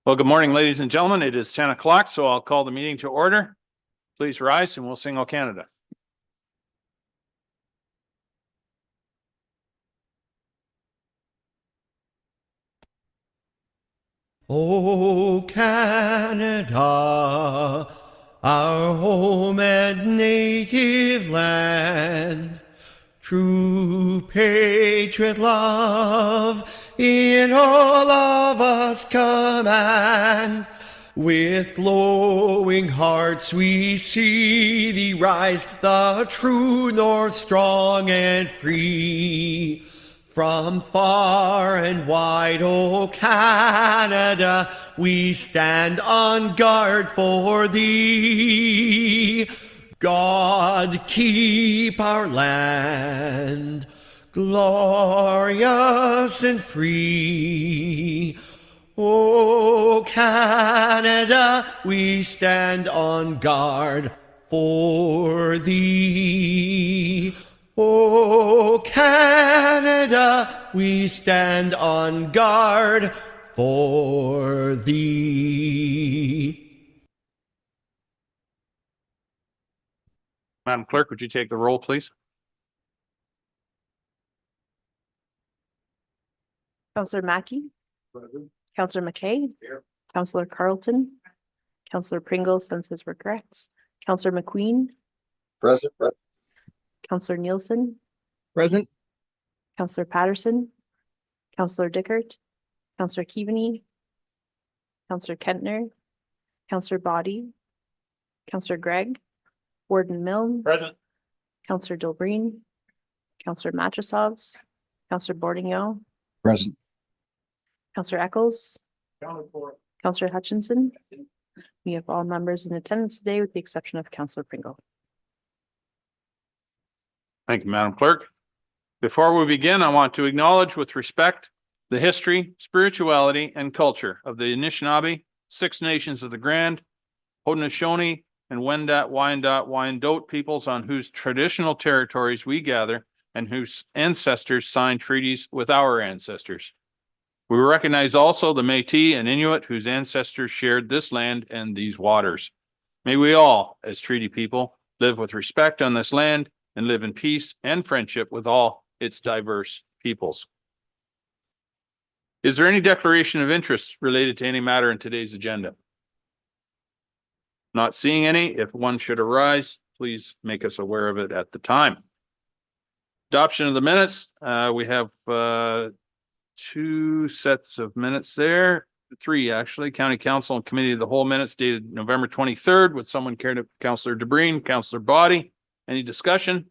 Well, good morning, ladies and gentlemen. It is 10 o'clock, so I'll call the meeting to order. Please rise and we'll sing O Canada. O Canada, our home and native land, true patriot love in all of us command. With glowing hearts we see thee rise, the true north strong and free. From far and wide, O Canada, we stand on guard for thee. God keep our land glorious and free. O Canada, we stand on guard for thee. O Canada, we stand on guard for thee. Madam Clerk, would you take the roll, please? Councillor Mackey. Councillor McKay. Here. Councillor Carlton. Councillor Pringle sends his regrets. Councillor McQueen. Present. Councillor Nielsen. Present. Councillor Patterson. Councillor Dickert. Councillor Keaveney. Councillor Kentner. Councillor Body. Councillor Gregg. Warden Milne. Present. Councillor Dilbreen. Councillor Matrosovs. Councillor Bordigno. Present. Councillor Eccles. Councillor Hutchinson. We have all members in attendance today with the exception of Councillor Pringle. Thank you, Madam Clerk. Before we begin, I want to acknowledge with respect the history, spirituality, and culture of the Anishinaabe, Six Nations of the Grand, Haudenosaunee, and Wendat, Wyandot, Wyandot peoples on whose traditional territories we gather and whose ancestors signed treaties with our ancestors. We recognize also the Métis and Inuit whose ancestors shared this land and these waters. May we all, as treaty people, live with respect on this land and live in peace and friendship with all its diverse peoples. Is there any declaration of interest related to any matter in today's agenda? Not seeing any. If one should arise, please make us aware of it at the time. Adoption of the minutes. We have two sets of minutes there. Three, actually. County Council and Committee of the Whole minutes dated November 23rd. Would someone care to? Councillor Debreen, Councillor Body. Any discussion?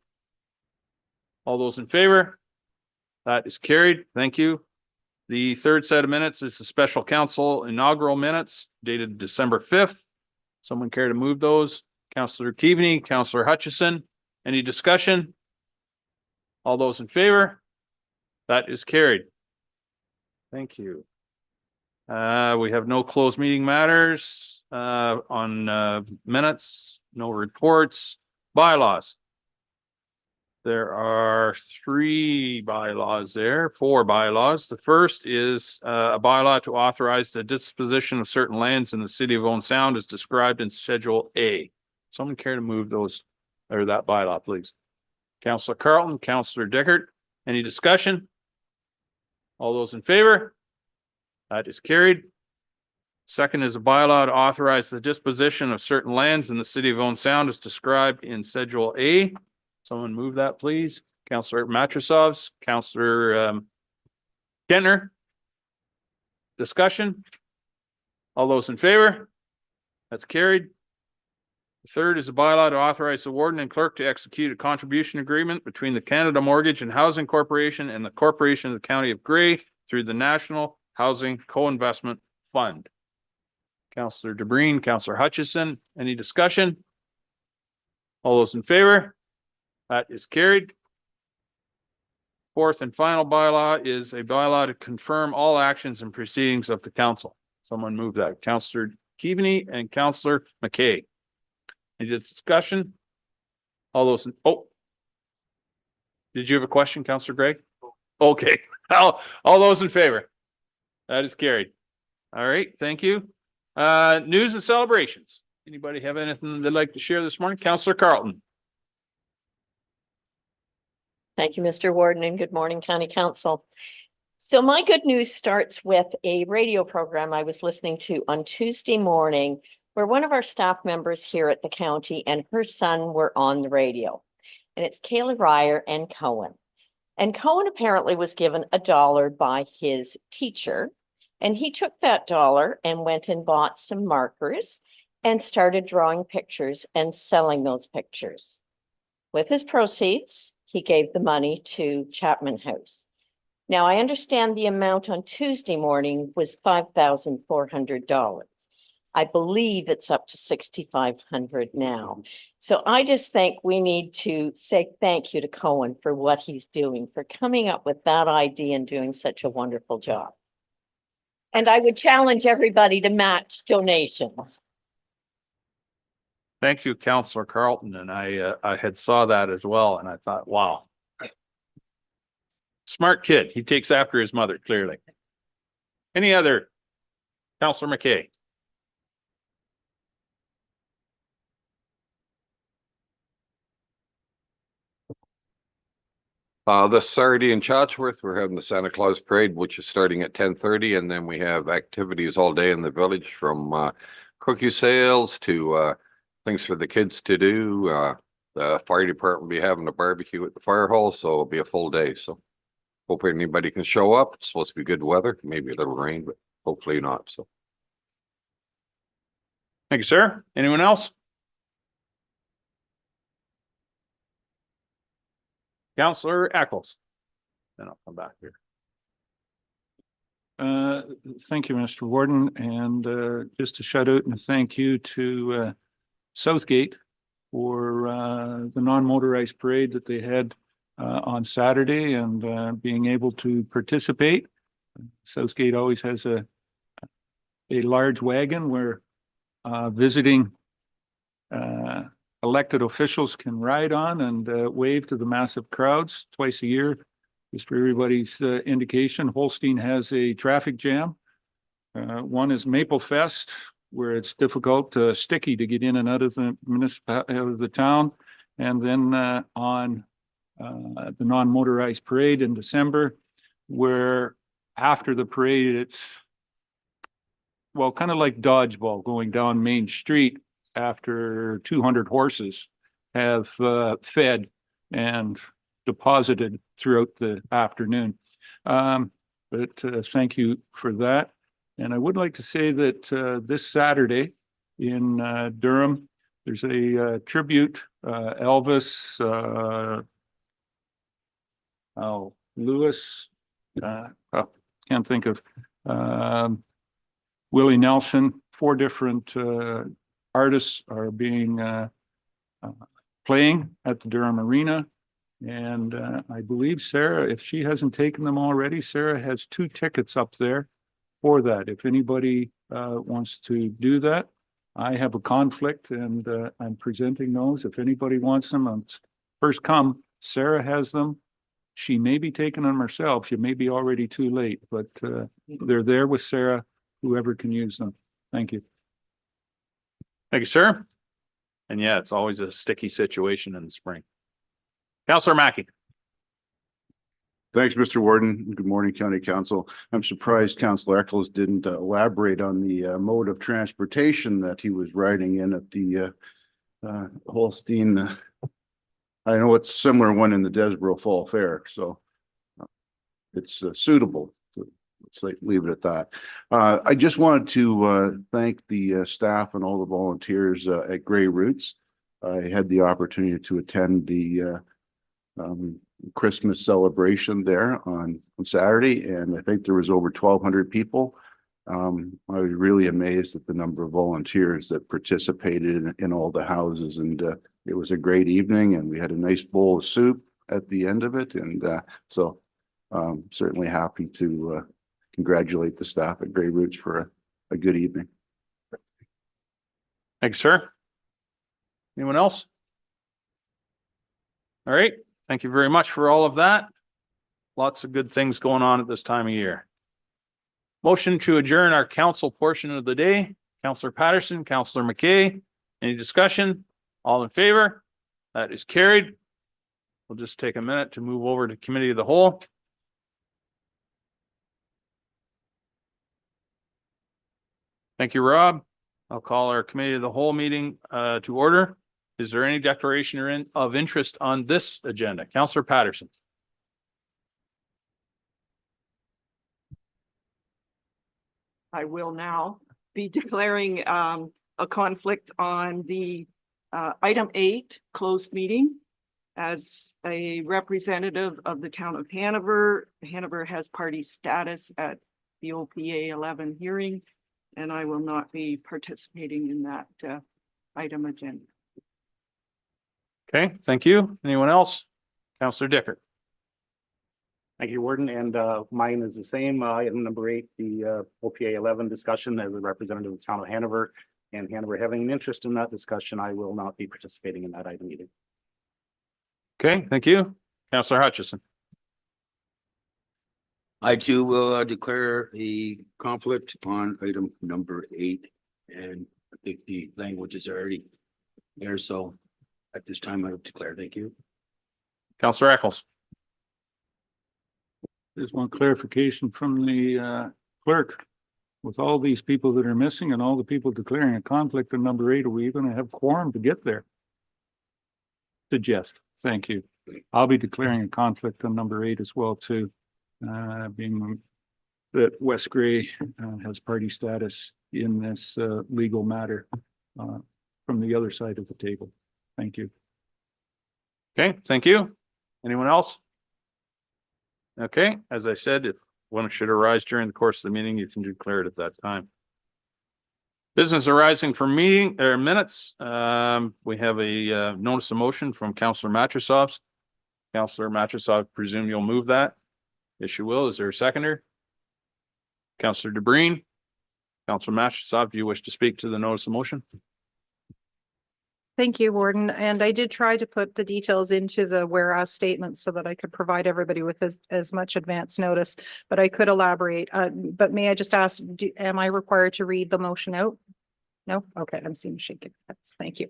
All those in favor? That is carried. Thank you. The third set of minutes is the Special Council inaugural minutes dated December 5th. Someone care to move those? Councillor Keaveney, Councillor Hutchison. Any discussion? All those in favor? That is carried. Thank you. We have no closed meeting matters on minutes, no reports, bylaws. There are four bylaws. The first is a bylaw to authorize the disposition of certain lands in the city of Owen Sound as described in Schedule A. Someone care to move those or that bylaw, please? Councillor Carlton, Councillor Dickert. Any discussion? All those in favor? That is carried. Second is a bylaw to authorize the disposition of certain lands in the city of Owen Sound as described in Schedule A. Someone move that, please. Councillor Matrosovs, Councillor Kentner. Discussion? All those in favor? That's carried. The third is a bylaw to authorize the warden and clerk to execute a contribution agreement between the Canada Mortgage and Housing Corporation and the Corporation of the County of Grey through the National Housing Co-Investment Fund. Councillor Debreen, Councillor Hutchison, any discussion? All those in favor? That is carried. Fourth and final bylaw is a bylaw to confirm all actions and proceedings of the council. Someone move that. Councillor Keaveney and Councillor McKay. Any discussion? All those in, did you have a question, Councillor Gregg? Okay. All those in favor? That is carried. All right, thank you. News and celebrations. Anybody have anything they'd like to share this morning? Counselor Carlton. Thank you, Mr. Warden, and good morning, County Council. So my good news starts with a radio program I was listening to on Tuesday morning, where one of our staff members here at the county and her son were on the radio. And it's Kayla Ryer and Cohen. And Cohen apparently was given $1 by his teacher. And he took that $1 and went and bought some markers and started drawing pictures and selling those pictures. With his proceeds, he gave the money to Chapman House. Now, I understand the amount on Tuesday morning was $5,400. I believe it's up to $6,500 now. So I just think we need to say thank you to Cohen for what he's doing, for coming up with that idea and doing such a wonderful job. And I would challenge everybody to match donations. Thank you, Counselor Carlton. And I had saw that as well. And I thought, wow. Smart kid. He takes after his mother, clearly. Any other? Counselor McKay. This Saturday in Chatsworth, we're having the Santa Claus Parade, which is starting at 10:30, and then we have activities all day in the village, from cookie sales to things for the kids to do. The fire department will be having a barbecue at the fire hall, so it'll be a full day. So hope anybody can show up. It's supposed to be good weather, maybe a little rain, but hopefully not. So Thank you, sir. Anyone else? Counselor Eccles. Then I'll come back here. Thank you, Mr. Warden, and just a shout out and a thank you to Southgate for the non-motorized parade that they had on Saturday, and being able to participate. Southgate always has a large wagon where visiting elected officials can ride on and wave to the massive crowds twice a year. Just for everybody's indication, Holstein has a traffic jam. One is Maple Fest, where it's difficult, sticky to get in and out of the municipality, out of the town. And then on the non-motorized parade in December, where after the parade, it's, well, kind of like dodgeball going down Main Street after 200 horses have fed and deposited throughout the afternoon. But thank you for that. And I would like to say that this Saturday in Durham, there's a tribute, Elvis, Lewis, can't think of, Willie Nelson. 4 different artists are being playing at the Durham Arena. And I believe Sarah, if she hasn't taken them already, Sarah has 2 tickets up there for that. If anybody wants to do that, I have a conflict and I'm presenting those. If anybody wants them, first come. Sarah has them. She may be taking them herself. She may be already too late, but they're there with Sarah, whoever can use them. Thank you. Thank you, sir. And yeah, it's always a sticky situation in the spring. Counselor Mackey. Thanks, Mr. Warden. Good morning, County Council. I'm surprised Councillor Eccles didn't elaborate on the mode of transportation that he was riding in at the Holstein. I know it's a similar one in the Desborough Fall Fair, so it's suitable. Let's leave it at that. I just wanted to thank the staff and all the volunteers at Grey Roots. I had the opportunity to attend the Christmas celebration there on Saturday, and I think there was over 1,200 people. I was really amazed at the number of volunteers that participated in all the houses, and it was a great evening, and we had a nice bowl of soup at the end of it, and so certainly happy to congratulate the staff at Grey Roots for a good evening. Thank you, sir. Anyone else? All right. Thank you very much for all of that. Lots of good things going on at this time of year. Motion to adjourn our council portion of the day. Counselor Patterson, Counselor McKay. Any discussion? All in favor? That is carried. We'll just take a minute to move over to committee of the whole. Thank you, Rob. I'll call our committee of the whole meeting to order. Is there any declaration of interest on this agenda? Counselor Patterson. I will now be declaring a conflict on the item 8, closed meeting. As a representative of the town of Hanover, Hanover has party status at the OPA 11 hearing, and I will not be participating in that item agenda. Okay, thank you. Anyone else? Counselor Dicker. Thank you, Warden, and mine is the same. Item number 8, the OPA 11 discussion as a representative of the town of Hanover, and Hanover having an interest in that discussion, I will not be participating in that item either. Okay, thank you. Counselor Hutchison. I too will declare a conflict on item number 8, and I think the language is already there, so at this time I would declare. Thank you. Counselor Eccles. There's one clarification from the clerk. With all these people that are missing and all the people declaring a conflict on number 8, are we going to have quorum to get there? Suggest. Thank you. I'll be declaring a conflict on number 8 as well too, being that West Gray has party status in this legal matter from the other side of the table. Thank you. Okay, thank you. Anyone else? Okay, as I said, if one should arise during the course of the meeting, you can declare it at that time. Business arising from meeting or minutes. We have a notice of motion from Counselor Matrosov. Counselor Matrosov, presume you'll move that. Yes, you will. Is there a seconder? Counselor DeBreen. Counselor Matrosov, do you wish to speak to the notice of motion? Thank you, Warden. And I did try to put the details into the whereas statement so that I could provide everybody with as much advance notice, but I could elaborate. But may I just ask, am I required to read the motion out? No? Okay, I'm seeing shaking heads. Thank you.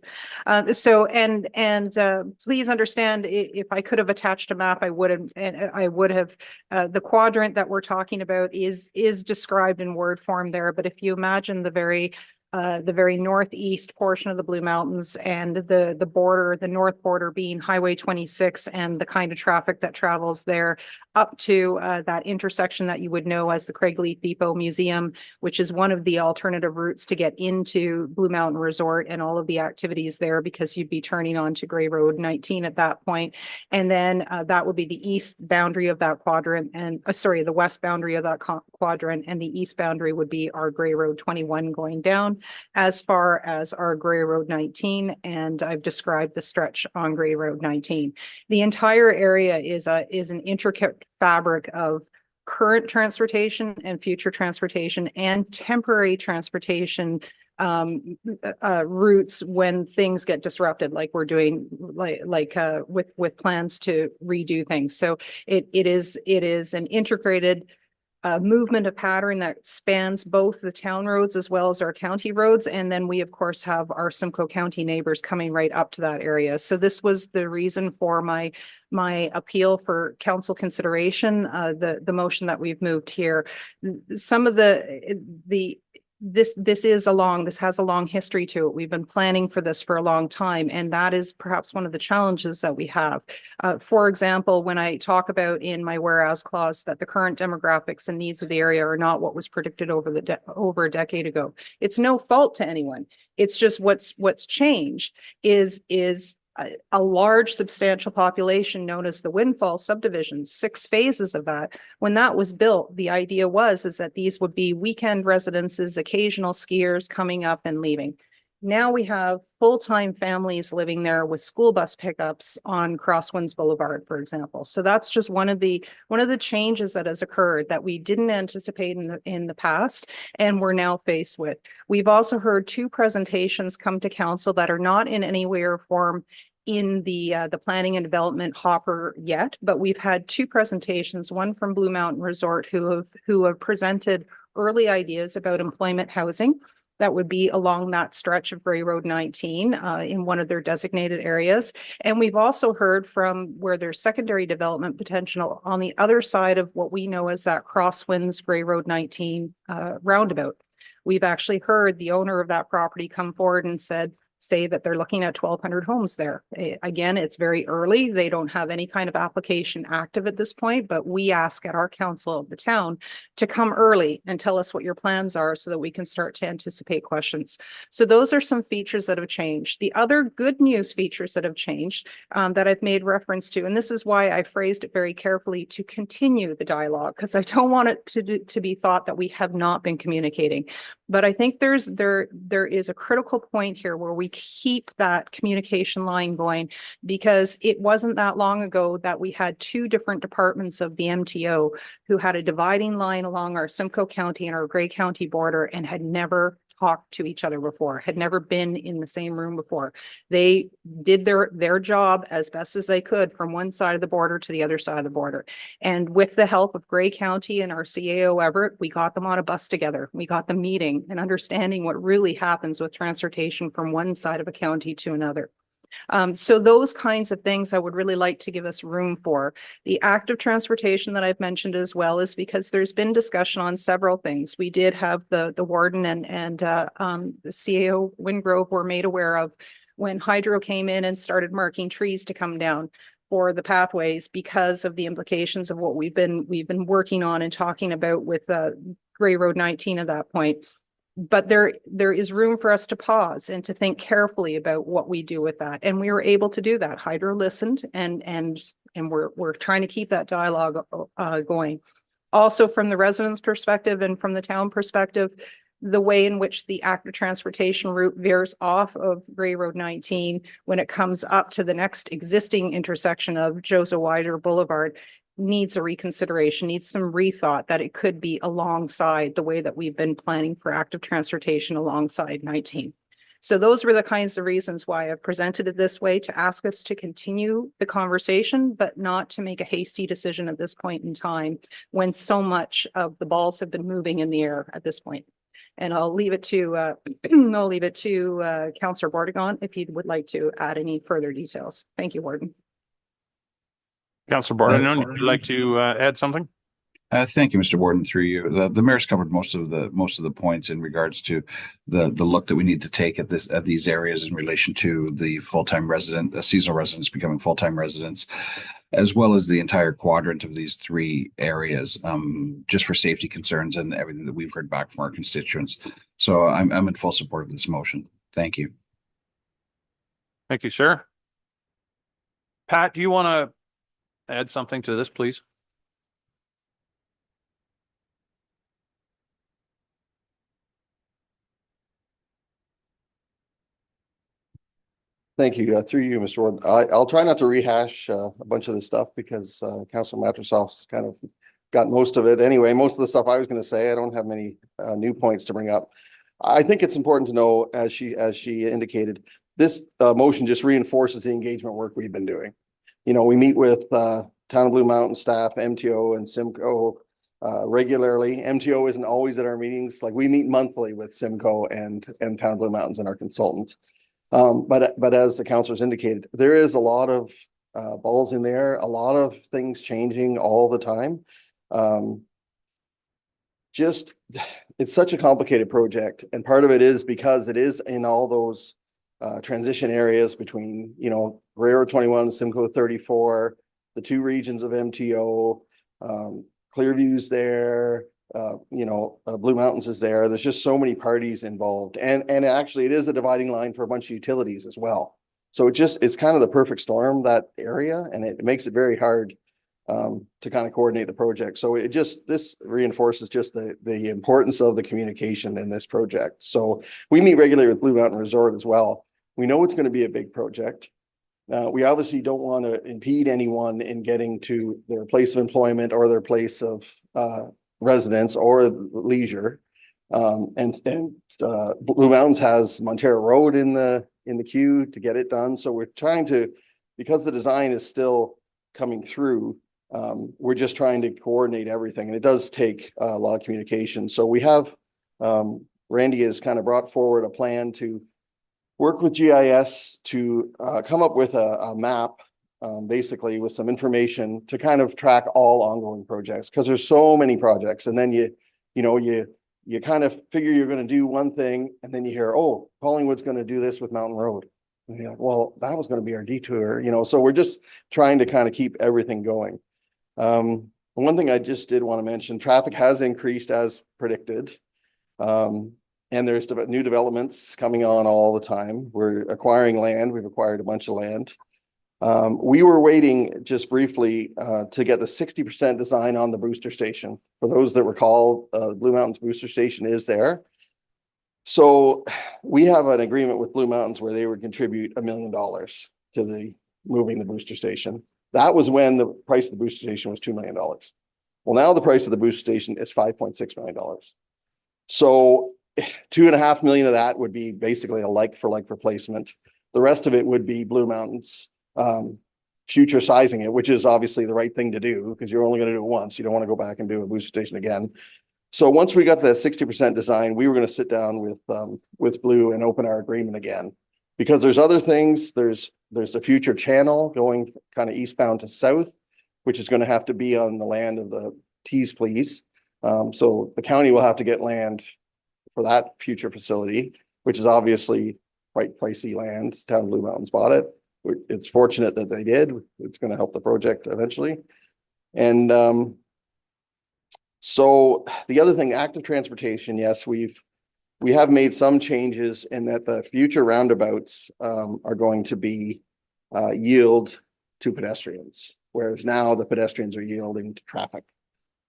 Please understand, if I could have attached a map, I would have, and I would have, the quadrant that we're talking about is described in word form there. But if you imagine the very northeast portion of the Blue Mountains and the border, the north border being Highway 26 and the kind of traffic that travels there up to that intersection that you would know as the Craigleith Depot Museum, which is one of the alternative routes to get into Blue Mountain Resort and all of the activities there, because you'd be turning onto Gray Road 19 at that point. And then that would be the east boundary of that quadrant, and the west boundary of that quadrant, and the east boundary would be our Gray Road 21 going down as far as our Gray Road 19, and I've described the stretch on Gray Road 19. The entire area is an intricate fabric of current transportation and future transportation and temporary transportation routes when things get disrupted, like we're doing, with plans to redo things. So it is an integrated movement, a pattern that spans both the town roads as well as our county roads. And then we, of course, have our Simcoe County neighbors coming right up to that area. So this was the reason for my appeal for council consideration, the motion that we've moved here. Some of this has a long history to it. We've been planning for this for a long time, and that is perhaps one of the challenges that we have. For example, when I talk about in my whereas clause that the current demographics and needs of the area are not what was predicted over a decade ago, it's no fault to anyone. It's just what's changed is a large substantial population known as the Windfall subdivisions, 6 phases of that. When that was built, the idea was that these would be weekend residences, occasional skiers coming up and leaving. Now we have full-time families living there with school bus pickups on Crosswinds Boulevard, for example. So that's just one of the changes that has occurred that we didn't anticipate in the past, and we're now faced with. We've also heard 2 presentations come to council that are not in any way or form in the planning and development hopper yet, but we've had 2 presentations, one from Blue Mountain Resort who have presented early ideas about employment housing that would be along that stretch of Gray Road 19 in one of their designated areas. And we've also heard from where there's secondary development potential on the other side of what we know as that Crosswinds Gray Road 19 roundabout. We've actually heard the owner of that property come forward and say that they're looking at 1,200 homes there. Again, it's very early. They don't have any kind of application active at this point, but we ask at our council of the town to come early and tell us what your plans are so that we can start to anticipate questions. So those are some features that have changed. The other good news features that have changed that I've made reference to, and this is why I phrased it very carefully, to continue the dialogue, because I don't want it to be thought that we have not been communicating. But I think there is a critical point here where we keep that communication line going, because it wasn't that long ago that we had two different departments of the MTO who had a dividing line along our Simcoe County and our Grey County border and had never talked to each other before, had never been in the same room before. They did their job as best as they could from one side of the border to the other side of the border. And with the help of Grey County and our CAO Everett, we got them on a bus together. We got them meeting and understanding what really happens with transportation from one side of a county to another. So those kinds of things I would really like to give us room for. The active transportation that I've mentioned as well is because there's been discussion on several things. We did have the warden and the CAO Windgrove were made aware of when Hydro came in and started marking trees to come down for the pathways because of the implications of what we've been working on and talking about with Gray Road 19 at that point. But there is room for us to pause and to think carefully about what we do with that. And we were able to do that. Hydro listened and we're trying to keep that dialogue going. Also from the residents' perspective and from the town perspective, the way in which the active transportation route veers off of Gray Road 19 when it comes up to the next existing intersection of Joseph Weider Boulevard needs a reconsideration, needs some rethought, that it could be alongside the way that we've been planning for active transportation alongside 19. So those were the kinds of reasons why I've presented it this way, to ask us to continue the conversation, but not to make a hasty decision at this point in time when so much of the balls have been moving in the air at this point. And I'll leave it to Councillor Bordegon if he would like to add any further details. Thank you, Warden. Councillor Bordenon, would you like to add something? Thank you, Mr. Warden, through you. The mayor's covered most of the points in regards to the look that we need to take at these areas in relation to the full-time resident, seasonal residents becoming full-time residents, as well as the entire quadrant of these three areas, just for safety concerns and everything that we've heard back from our constituents. So I'm in full support of this motion. Thank you. Thank you, sir. Pat, do you want to add something to this, please? Thank you. Through you, Mr. Ward. I'll try not to rehash a bunch of this stuff because Councilor Matrosoff's kind of got most of it. Anyway, most of the stuff I was going to say, I don't have many new points to bring up. I think it's important to know, as she indicated, this motion just reinforces the engagement work we've been doing. You know, we meet with Town of Blue Mountain staff, MTO and Simcoe regularly. MTO isn't always at our meetings. Like, we meet monthly with Simcoe and Town of Blue Mountains and our consultants. But as the councilors indicated, there is a lot of balls in there, a lot of things changing all the time. It's such a complicated project, and part of it is because it is in all those transition areas between, you know, Gray Road 21, Simcoe 34, the two regions of MTO, Clearview's there, you know, Blue Mountains is there. There's just so many parties involved, and actually it is a dividing line for a bunch of utilities as well. So it's kind of the perfect storm, that area, and it makes it very hard to kind of coordinate the project. So this reinforces just the importance of the communication in this project. So we meet regularly with Blue Mountain Resort as well. We know it's going to be a big project. We obviously don't want to impede anyone in getting to their place of employment or their place of residence or leisure. Blue Mountains has Montero Road in the queue to get it done. So we're trying to, because the design is still coming through, We're just trying to coordinate everything, and it does take a lot of communication. So we have, Randy has kind of brought forward a plan to work with GIS to come up with a map, basically with some information to kind of track all ongoing projects, because there's so many projects. And then you kind of figure you're going to do one thing, and then you hear, oh, Collingwood's going to do this with Mountain Road. And you're like, well, that was going to be our detour, so we're just trying to kind of keep everything going. One thing I just did want to mention, traffic has increased as predicted. And there's new developments coming on all the time. We're acquiring land. We've acquired a bunch of land. We were waiting just briefly to get the 60% design on the booster station. For those that recall, Blue Mountains booster station is there. So we have an agreement with Blue Mountains where they would contribute $1 million to the moving the booster station. That was when the price of the booster station was $2 million. Well, now the price of the booster station is $5.6 million. So 2.5 million of that would be basically a like for like replacement. The rest of it would be Blue Mountains future sizing it, which is obviously the right thing to do because you're only going to do it once. You don't want to go back and do a booster station again. So once we got the 60% design, we were going to sit down with Blue and open our agreement again, because there's other things. There's a future channel going kind of eastbound to south, which is going to have to be on the land of the Tees Please. So the county will have to get land for that future facility, which is obviously quite pricey land. Town of Blue Mountains bought it. It's fortunate that they did. It's going to help the project eventually. And so the other thing, active transportation, yes, we have made some changes in that the future roundabouts are going to be yield to pedestrians, whereas now the pedestrians are yielding to traffic.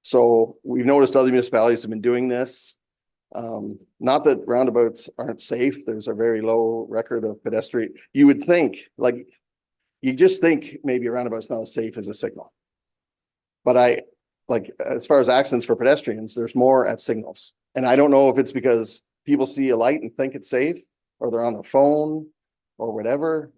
So we've noticed other municipalities have been doing this. Not that roundabouts aren't safe. There's a very low record of pedestrian. You would think, you just think maybe a roundabout's not as safe as a signal. But as far as accidents for pedestrians, there's more at signals. And I don't know if it's because people see a light and think it's safe, or they're on the phone or whatever.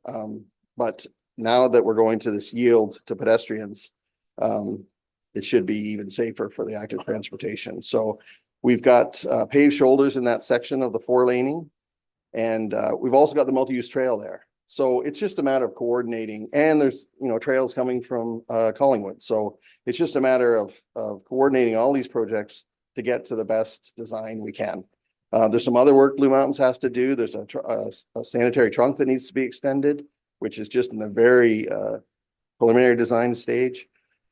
But now that we're going to this yield to pedestrians, it should be even safer for the active transportation. So we've got paved shoulders in that section of the 4-laning, and we've also got the multi-use trail there. So it's just a matter of coordinating, and there's trails coming from Collingwood. So it's just a matter of coordinating all these projects to get to the best design we can. There's some other work Blue Mountains has to do. There's a sanitary trunk that needs to be extended, which is just in the very preliminary design stage.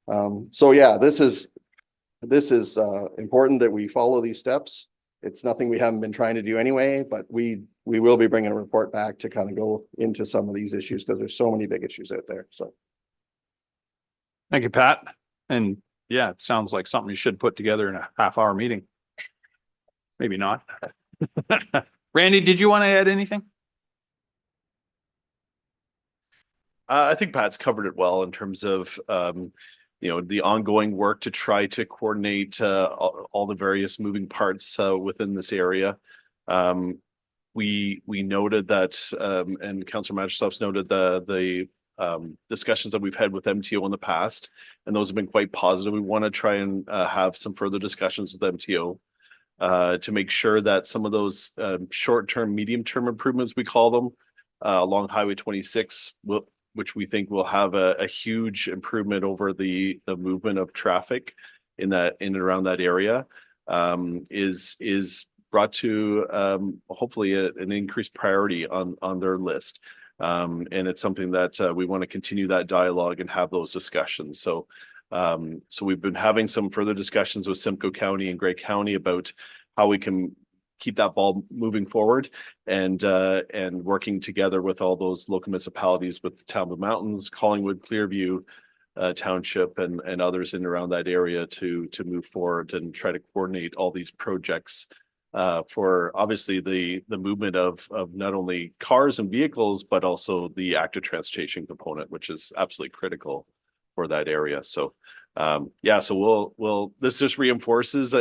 So yeah, this is important that we follow these steps. It's nothing we haven't been trying to do anyway, but we will be bringing a report back to kind of go into some of these issues because there's so many big issues out there. So. Thank you, Pat. And yeah, it sounds like something you should put together in a half-hour meeting. Maybe not. Randy, did you want to add anything? I think Pat's covered it well in terms of the ongoing work to try to coordinate all the various moving parts within this area. We noted that, and Councillor Majestov's noted the discussions that we've had with MTO in the past, and those have been quite positive. We want to try and have some further discussions with MTO to make sure that some of those short-term, medium-term improvements, we call them, along Highway 26 which we think will have a huge improvement over the movement of traffic in and around that area, is brought to hopefully an increased priority on their list. And it's something that we want to continue that dialogue and have those discussions. So we've been having some further discussions with Simcoe County and Grey County about how we can keep that ball moving forward and working together with all those local municipalities, with the Town of the Mountains, Collingwood, Clearview Township, and others in around that area to move forward and try to coordinate all these projects for obviously the movement of not only cars and vehicles, but also the active transportation component, which is absolutely critical for that area. So yeah, so we'll this just reinforces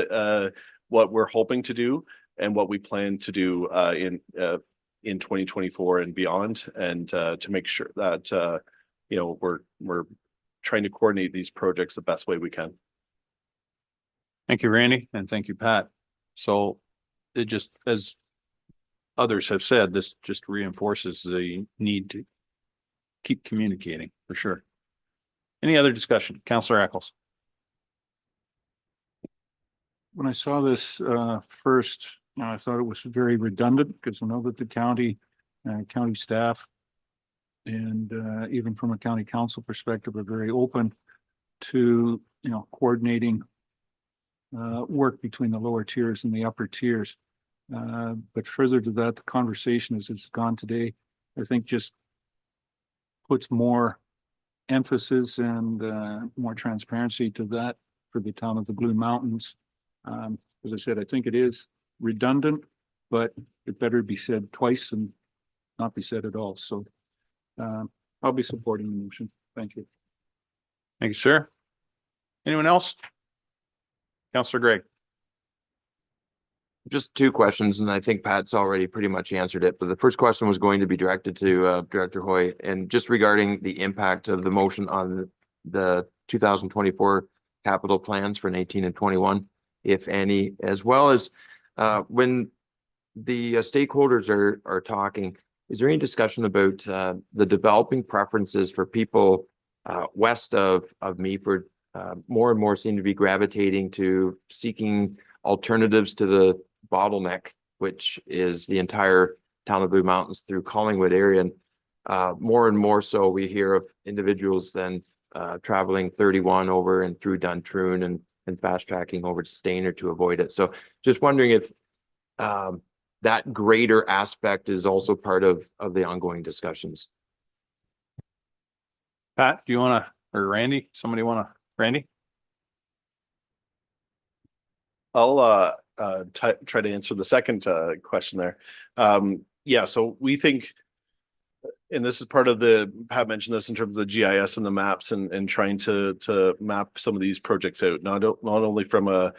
what we're hoping to do and what we plan to do in 2024 and beyond, and to make sure that we're trying to coordinate these projects the best way we can. Thank you, Randy, and thank you, Pat. So it just, as others have said, this just reinforces the need to keep communicating for sure. Any other discussion? Councillor Eccles. When I saw this first, I thought it was very redundant because I know that the county staff and even from a county council perspective are very open to, coordinating work between the lower tiers and the upper tiers. But further to that, the conversation as it's gone today, I think just puts more emphasis and more transparency to that for the town of the Blue Mountains. As I said, I think it is redundant, but it better be said twice and not be said at all. So I'll be supporting the motion. Thank you. Thank you, sir. Anyone else? Councillor Gregg. Just two questions, and I think Pat's already pretty much answered it. But the first question was going to be directed to Director Hoy, and just regarding the impact of the motion on the 2024 capital plans for 19 and 21, if any, as well as when the stakeholders are talking. Is there any discussion about the developing preferences for people west of Meaford? More and more seem to be gravitating to seeking alternatives to the bottleneck, which is the entire town of Blue Mountains through Collingwood area. And more and more so we hear of individuals then traveling 31 over and through Duntroon and fast tracking over to Stayner to avoid it. So just wondering if that greater aspect is also part of the ongoing discussions. Pat, do you want to, or Randy, Randy? I'll try to answer the second question there. Yeah, so we think, and this is part of Pat mentioned this in terms of the GIS and the maps and trying to map some of these projects out, not only from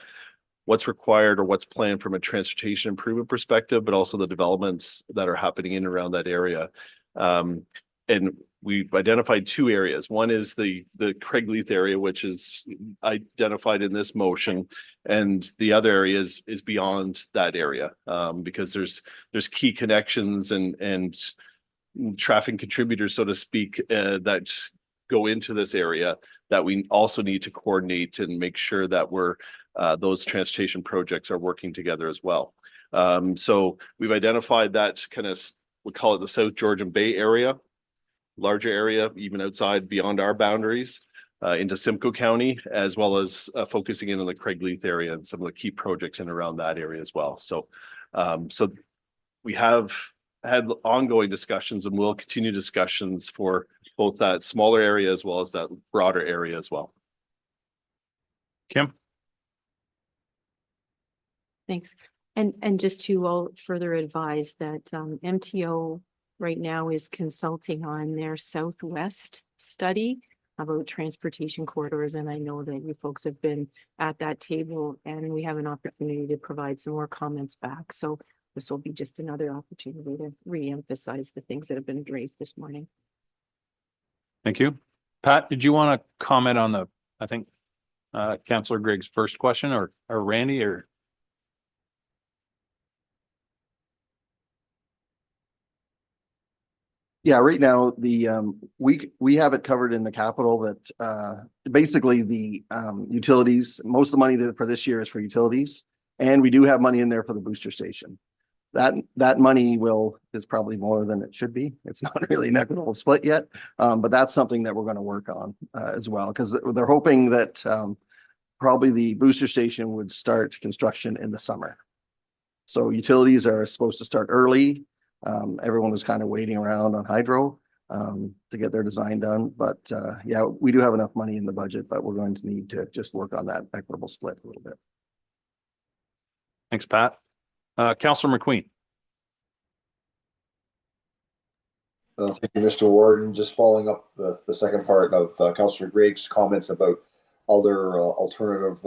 what's required or what's planned from a transportation improvement perspective, but also the developments that are happening in and around that area. And we've identified two areas. One is the Craigleith area, which is identified in this motion, and the other area is beyond that area, because there's key connections and traffic contributors, so to speak, that go into this area that we also need to coordinate and make sure that those transportation projects are working together as well. So we've identified that kind of, we call it the South Georgian Bay area, larger area, even outside beyond our boundaries, into Simcoe County, as well as focusing in on the Craigleith area and some of the key projects in around that area as well. So, so we have had ongoing discussions and will continue discussions for both that smaller area as well as that broader area as well. Kim? Thanks. And just to further advise that MTO right now is consulting on their Southwest study about transportation corridors. And I know that you folks have been at that table and we have an opportunity to provide some more comments back. So this will be just another opportunity to re-emphasize the things that have been raised this morning. Thank you. Pat, did you want to comment on I think, Councillor Gregg's first question or Randy or? Yeah, right now, we have it covered in the capital that basically the utilities, most of the money for this year is for utilities. And we do have money in there for the booster station. That money is probably more than it should be. It's not really an equitable split yet. But that's something that we're going to work on as well, because they're hoping that probably the booster station would start construction in the summer. So utilities are supposed to start early. Everyone was kind of waiting around on hydro to get their design done. But yeah, we do have enough money in the budget, but we're going to need to just work on that equitable split a little bit. Thanks, Pat. Councillor McQueen. Thank you, Mr. Warden. Just following up the second part of Councillor Gregg's comments about other alternative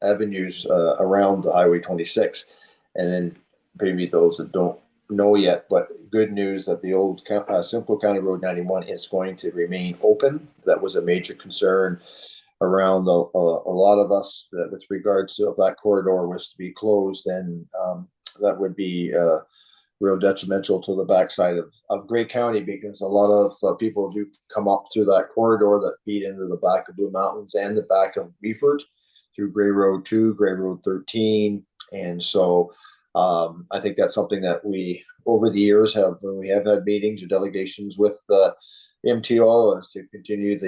avenues around the Highway 26, and then maybe those that don't know yet, but good news that the old Simcoe County Road 91 is going to remain open. That was a major concern around a lot of us with regards to if that corridor was to be closed, then that would be real detrimental to the backside of Grey County, because a lot of people do come up through that corridor that feed into the back of Blue Mountains and the back of Beeford through Grey Road 2, Grey Road 13. And so I think that's something that we, over the years, we have had meetings or delegations with MTO is to continue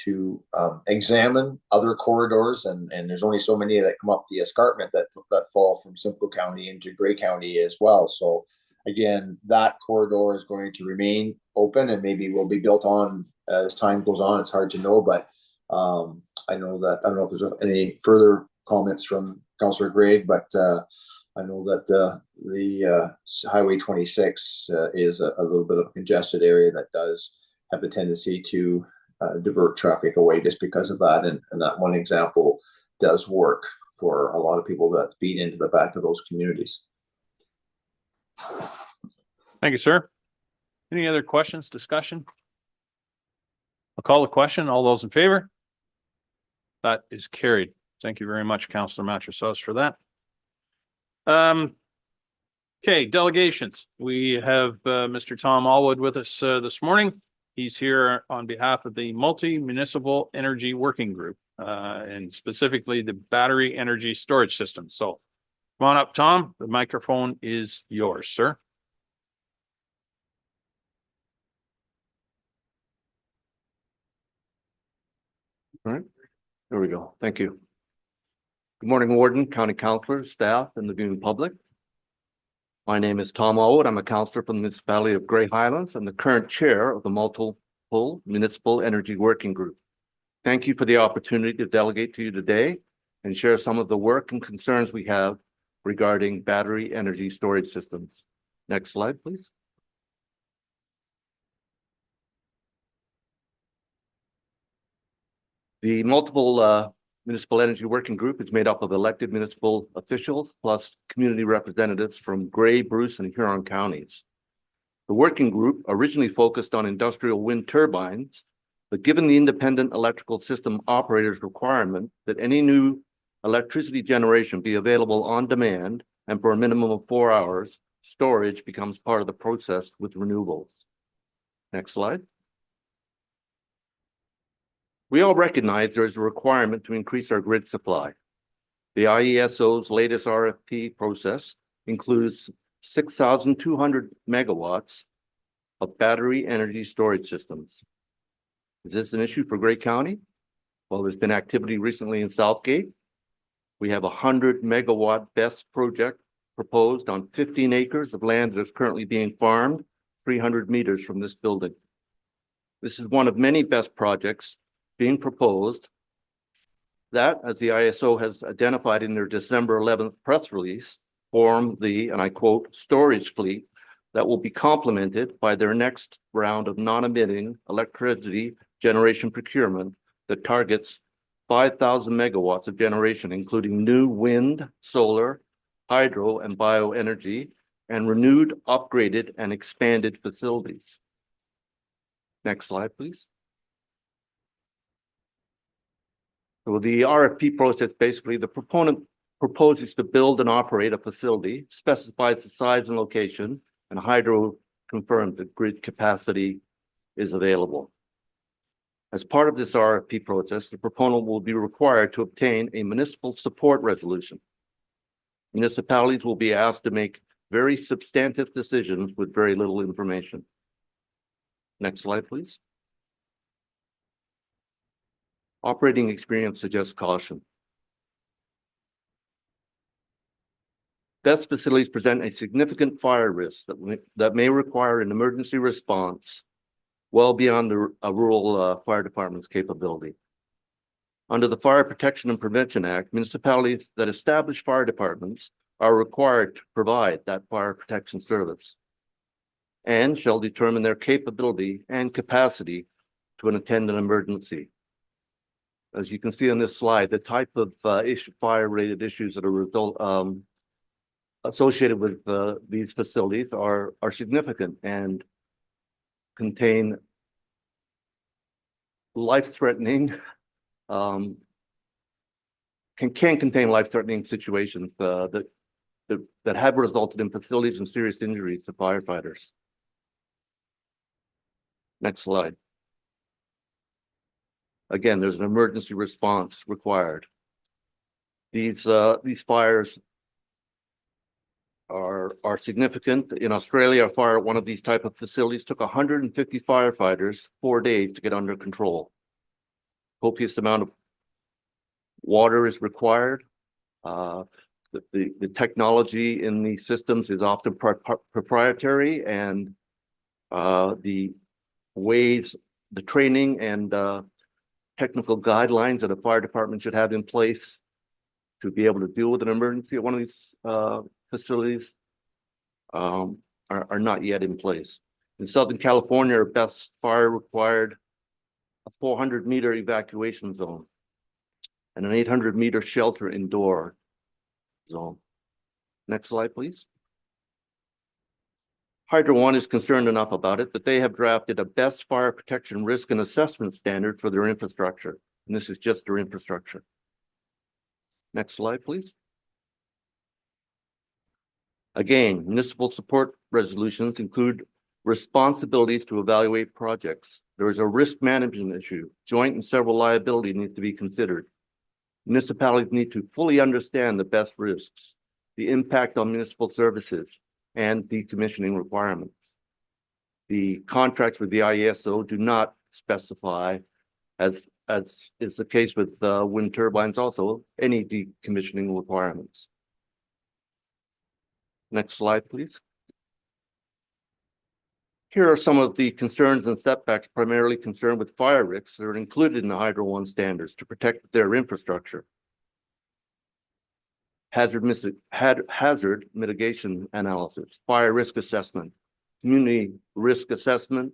to examine other corridors, and there's only so many that come up the escarpment that fall from Simcoe County into Grey County as well. So again, that corridor is going to remain open and maybe will be built on as time goes on. It's hard to know, but I know that, I don't know if there's any further comments from Councillor Gregg, but I know that the Highway 26 is a little bit of a congested area that does have a tendency to divert traffic away just because of that. And that one example does work for a lot of people that feed into the back of those communities. Thank you, sir. Any other questions, discussion? I'll call the question. All those in favor? That is carried. Thank you very much, Councillor Matrosas, for that. Okay, delegations. We have Mr. Tom Allwood with us this morning. He's here on behalf of the Multi-Municipal Energy Working Group, and specifically the battery energy storage system. So come on up, Tom. The microphone is yours, sir. All right, there we go. Thank you. Good morning, Warden, County Councilors, staff, and the viewing public. My name is Tom Allwood. I'm a councillor from the municipality of Grey Highlands and the current chair of the Multiple Municipal Energy Working Group. Thank you for the opportunity to delegate to you today and share some of the work and concerns we have regarding battery energy storage systems. Next slide, please. The Multiple Municipal Energy Working Group is made up of elected municipal officials plus community representatives from Grey, Bruce, and Huron counties. The working group originally focused on industrial wind turbines, but given the independent electrical system operator's requirement that any new electricity generation be available on demand and for a minimum of 4 hours, storage becomes part of the process with renewables. Next slide. We all recognize there is a requirement to increase our grid supply. The IESO's latest RFP process includes 6,200 megawatts of battery energy storage systems. Is this an issue for Grey County? Well, there's been activity recently in Southgate. We have a 100 megawatt BESS project proposed on 15 acres of land that is currently being farmed 300 meters from this building. This is one of many BESS projects being proposed that, as the ISO has identified in their December 11th press release, form the, and I quote, storage fleet that will be complemented by their next round of non-emitting electricity generation procurement that targets 5,000 megawatts of generation, including new wind, solar, hydro, and bioenergy, and renewed, upgraded, and expanded facilities. Next slide, please. So the RFP process, basically the proponent proposes to build and operate a facility, specifies the size and location, and Hydro confirms that grid capacity is available. As part of this RFP process, the proponent will be required to obtain a municipal support resolution. Municipalities will be asked to make very substantive decisions with very little information. Next slide, please. Operating experience suggests caution. BESS facilities present a significant fire risk that may require an emergency response well beyond a rural fire department's capability. Under the Fire Protection and Prevention Act, municipalities that establish fire departments are required to provide that fire protection service and shall determine their capability and capacity to attend an emergency. As you can see on this slide, the type of fire-related issues that are associated with these facilities are significant and contain life-threatening can contain life-threatening situations that have resulted in facilities and serious injuries to firefighters. Next slide. Again, there's an emergency response required. These fires are significant. In Australia, a fire at one of these type of facilities took 150 firefighters 4 days to get under control. Copious amount of water is required. The technology in these systems is often proprietary, and the ways, the training and technical guidelines that a fire department should have in place to be able to deal with an emergency at one of these facilities are not yet in place. In Southern California, our best fire required a 400-meter evacuation zone and an 800-meter shelter indoor zone. Next slide, please. Hydro One is concerned enough about it that they have drafted a best fire protection risk and assessment standard for their infrastructure. And this is just their infrastructure. Next slide, please. Again, municipal support resolutions include responsibilities to evaluate projects. There is a risk management issue. Joint and several liability needs to be considered. Municipalities need to fully understand the best risks, the impact on municipal services, and decommissioning requirements. The contracts with the IESO do not specify, as is the case with wind turbines also, any decommissioning requirements. Next slide, please. Here are some of the concerns and setbacks primarily concerned with fire risks that are included in the Hydro One standards to protect their infrastructure. Hazard mitigation analysis, fire risk assessment, community risk assessment,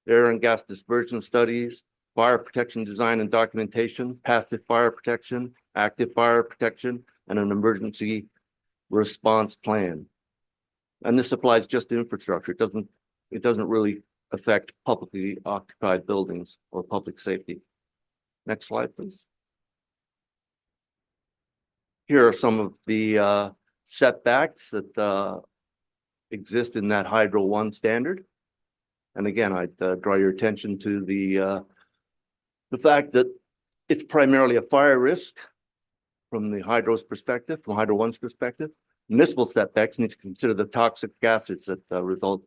air and gas dispersion studies, fire protection design and documentation, passive fire protection, active fire protection, and an emergency response plan. And this applies just to infrastructure. It doesn't really affect publicly occupied buildings or public safety. Next slide, please. Here are some of the setbacks that exist in that Hydro One standard. And again, I'd draw your attention to the fact that it's primarily a fire risk from the Hydro's perspective, from Hydro One's perspective. Municipal setbacks need to consider the toxic gases that result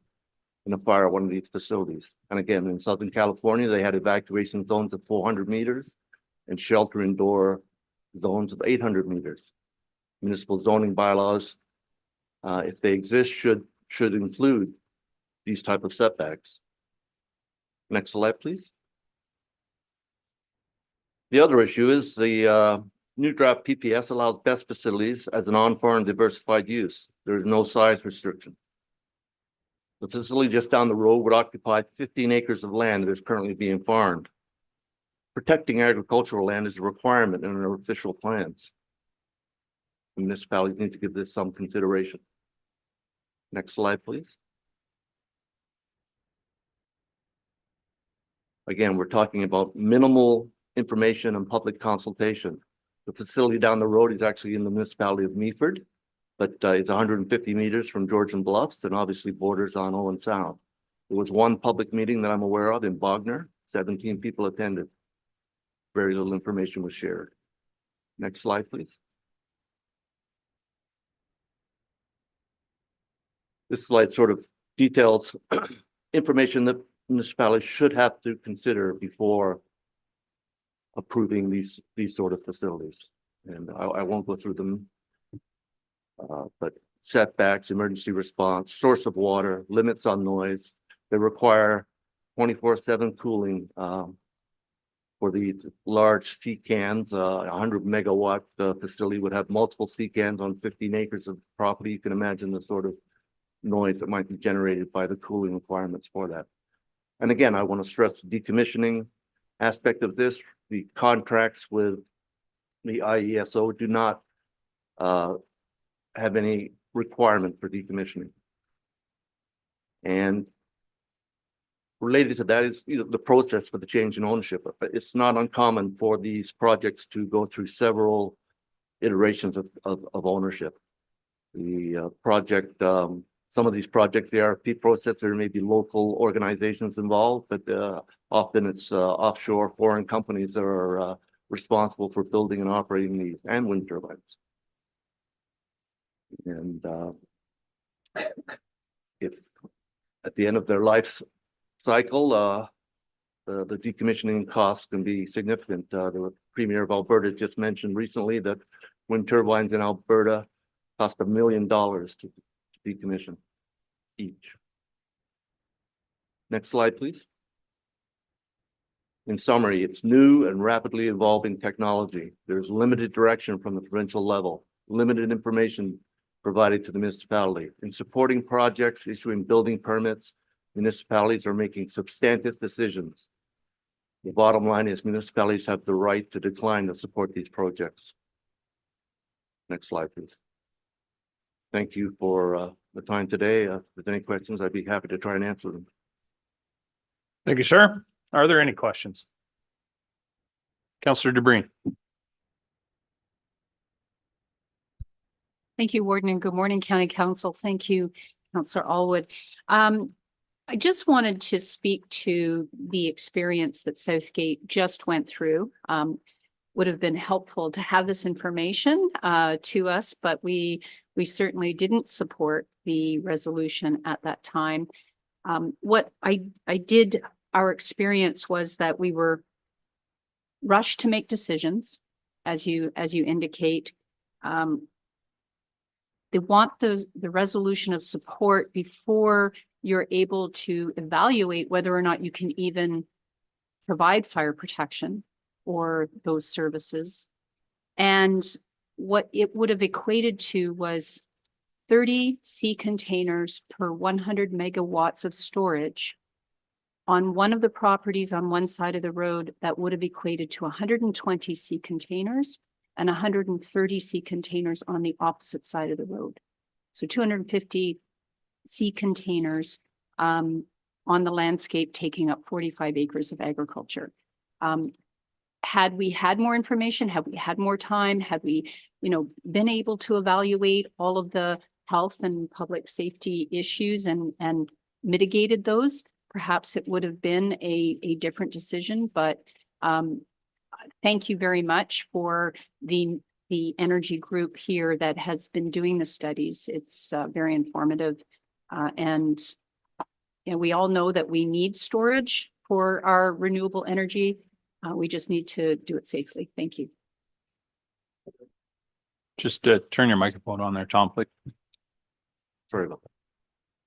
in a fire at one of these facilities. And again, in Southern California, they had evacuation zones of 400 meters and shelter indoor zones of 800 meters. Municipal zoning bylaws, if they exist, should include these type of setbacks. Next slide, please. The other issue is the new draft PPS allows best facilities as an on-farm diversified use. There is no size restriction. The facility just down the road would occupy 15 acres of land that is currently being farmed. Protecting agricultural land is a requirement in our official plans. Municipalities need to give this some consideration. Next slide, please. Again, we're talking about minimal information and public consultation. The facility down the road is actually in the municipality of Meaford, but it's 150 meters from Georgian Bluffs and obviously borders on Owen Sound. There was one public meeting that I'm aware of in Bognor. 17 people attended. Very little information was shared. Next slide, please. This slide sort of details information that municipalities should have to consider before approving these sort of facilities. And I won't go through them, but setbacks, emergency response, source of water, limits on noise. They require 24/7 cooling for these large C cans. 100 megawatt facility would have multiple C cans on 15 acres of property. You can imagine the sort of noise that might be generated by the cooling requirements for that. And again, I want to stress the decommissioning aspect of this. The contracts with the IESO do not have any requirement for decommissioning. And related to that is, the process for the change in ownership. It's not uncommon for these projects to go through several iterations of ownership. The project, some of these projects, the RFP process, there may be local organizations involved, but often it's offshore foreign companies that are responsible for building and operating these and wind turbines. And if at the end of their life cycle, the decommissioning costs can be significant. The Premier of Alberta just mentioned recently that wind turbines in Alberta cost $1 million to decommission each. Next slide, please. In summary, it's new and rapidly evolving technology. There's limited direction from the provincial level, limited information provided to the municipality. In supporting projects, issuing building permits, municipalities are making substantive decisions. The bottom line is municipalities have the right to decline to support these projects. Next slide, please. Thank you for the time today. If there's any questions, I'd be happy to try and answer them. Thank you, sir. Are there any questions? Councillor DeBreen. Thank you, Warden, and good morning, County Council. Thank you, Councillor Allwood. I just wanted to speak to the experience that Southgate just went through. Would have been helpful to have this information to us, but we certainly didn't support the resolution at that time. What I did, our experience was that we were rushed to make decisions, as you indicate. They want the resolution of support before you're able to evaluate whether or not you can even provide fire protection or those services. And what it would have equated to was 30 sea containers per 100 megawatts of storage on one of the properties on one side of the road. That would have equated to 120 sea containers and 130 sea containers on the opposite side of the road. So 250 sea containers on the landscape, taking up 45 acres of agriculture. Had we had more information, had we had more time, had we, been able to evaluate all of the health and public safety issues and mitigated those, perhaps it would have been a different decision. But thank you very much for the energy group here that has been doing the studies. It's very informative. And we all know that we need storage for our renewable energy. We just need to do it safely. Thank you. Just turn your microphone on there, Tom, please. Sorry about that.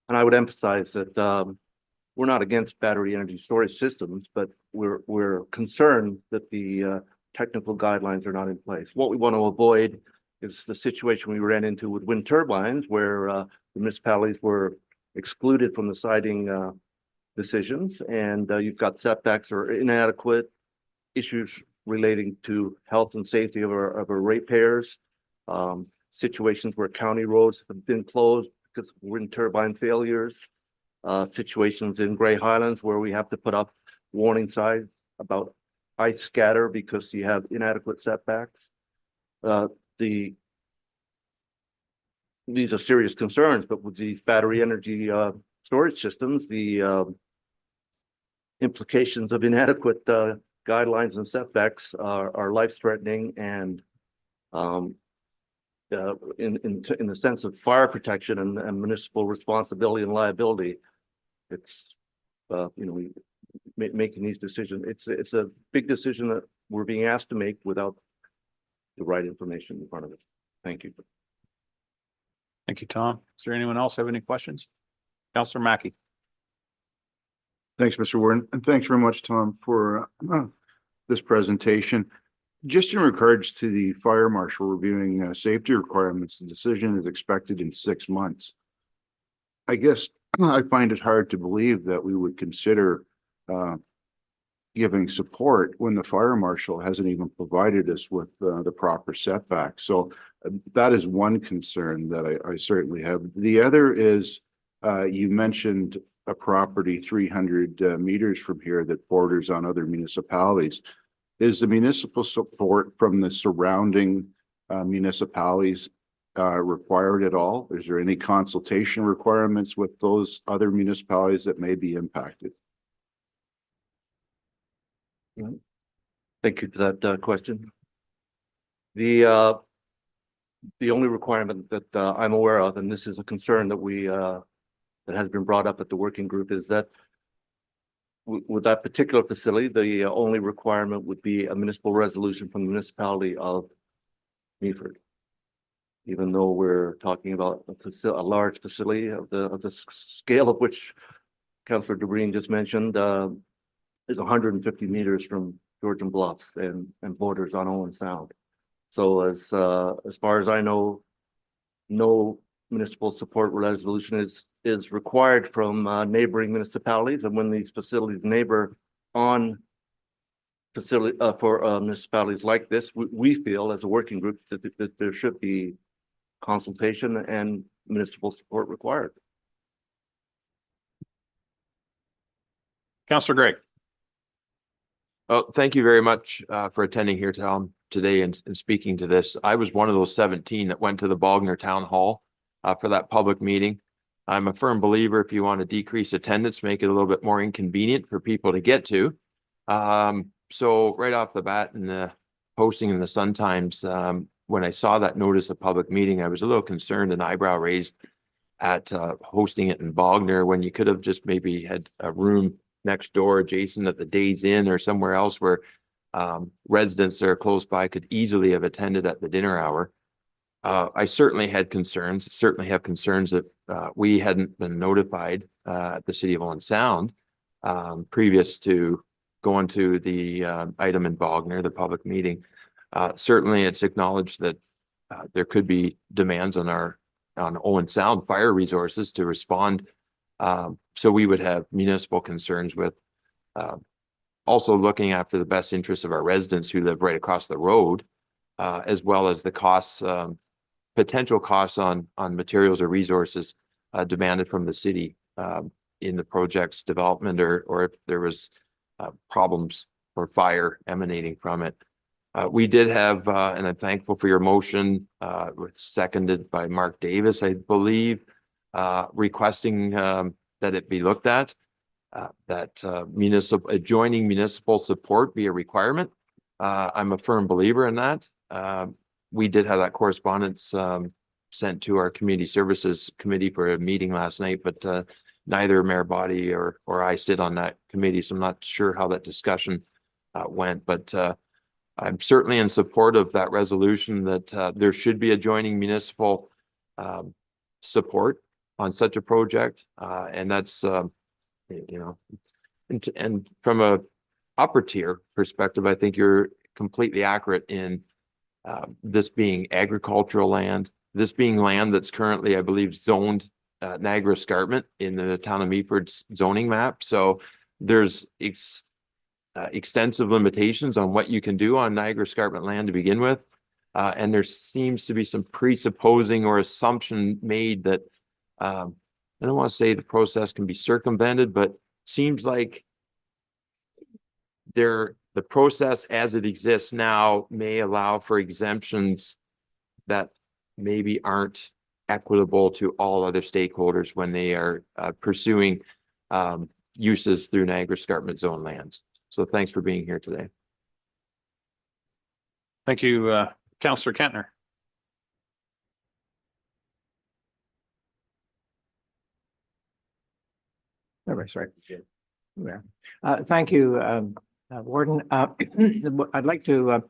And I would emphasize that we're not against battery energy storage systems, but we're concerned that the technical guidelines are not in place. What we want to avoid is the situation we ran into with wind turbines, where the municipalities were excluded from the siting decisions, and you've got setbacks or inadequate issues relating to health and safety of our ratepayers, situations where county roads have been closed because of wind turbine failures, situations in Grey Highlands where we have to put up warning signs about ice scatter because you have inadequate setbacks. These are serious concerns, but with these battery energy storage systems, the implications of inadequate guidelines and setbacks are life-threatening, and in the sense of fire protection and municipal responsibility and liability, it's making these decisions. It's a big decision that we're being asked to make without the right information in front of us. Thank you. Thank you, Tom. Is there anyone else have any questions? Councillor Mackey. Thanks, Mr. Warden, and thanks very much, Tom, for this presentation. Just in regards to the fire marshal reviewing safety requirements, the decision is expected in 6 months. I guess I find it hard to believe that we would consider giving support when the fire marshal hasn't even provided us with the proper setback. So that is one concern that I certainly have. The other is, you mentioned a property 300 meters from here that borders on other municipalities. Is the municipal support from the surrounding municipalities required at all? Is there any consultation requirements with those other municipalities that may be impacted? Thank you for that question. The only requirement that I'm aware of, and this is a concern that we that has been brought up at the working group, is that with that particular facility, the only requirement would be a municipal resolution from the municipality of Meaford. Even though we're talking about a large facility of the scale of which Councillor DeBreen just mentioned, is 150 meters from Georgian Bluffs and borders on Owen Sound. So as far as I know, no municipal support resolution is required from neighboring municipalities. And when these facilities neighbor on facility for municipalities like this, we feel as a working group that there should be consultation and municipal support required. Councillor Gregg. Oh, thank you very much for attending here today and speaking to this. I was one of those 17 that went to the Bogner Town Hall for that public meeting. I'm a firm believer if you want to decrease attendance, make it a little bit more inconvenient for people to get to. So right off the bat in the posting in the Sun Times, when I saw that notice of public meeting, I was a little concerned and eyebrow raised at hosting it in Bogner when you could have just maybe had a room next door adjacent at the Days Inn or somewhere else where residents that are close by could easily have attended at the dinner hour. I certainly had concerns, certainly have concerns that we hadn't been notified at the City of Owen Sound previous to going to the item in Bogner, the public meeting. Certainly it's acknowledged that there could be demands on Owen Sound fire resources to respond. So we would have municipal concerns with also looking after the best interests of our residents who live right across the road, as well as the costs, potential costs on materials or resources demanded from the city in the project's development, or if there was problems or fire emanating from it. We did have, and I'm thankful for your motion, seconded by Mark Davis, I believe, requesting that it be looked at, that adjoining municipal support be a requirement. I'm a firm believer in that. We did have that correspondence sent to our Community Services Committee for a meeting last night, but neither Mayor Body or I sit on that committee, so I'm not sure how that discussion went, but I'm certainly in support of that resolution that there should be adjoining municipal support on such a project. And that's, and from a upper tier perspective, I think you're completely accurate in this being agricultural land, this being land that's currently, I believe, zoned Niagara Escarpment in the town of Meaford's zoning map. So there's extensive limitations on what you can do on Niagara Escarpment land to begin with. And there seems to be some presupposing or assumption made that I don't want to say the process can be circumvented, but seems like the process as it exists now may allow for exemptions that maybe aren't equitable to all other stakeholders when they are pursuing uses through Niagara Escarpment zone lands. So thanks for being here today. Thank you, Councillor Kentner. That's right. Yeah. Thank you, Warden. I'd like to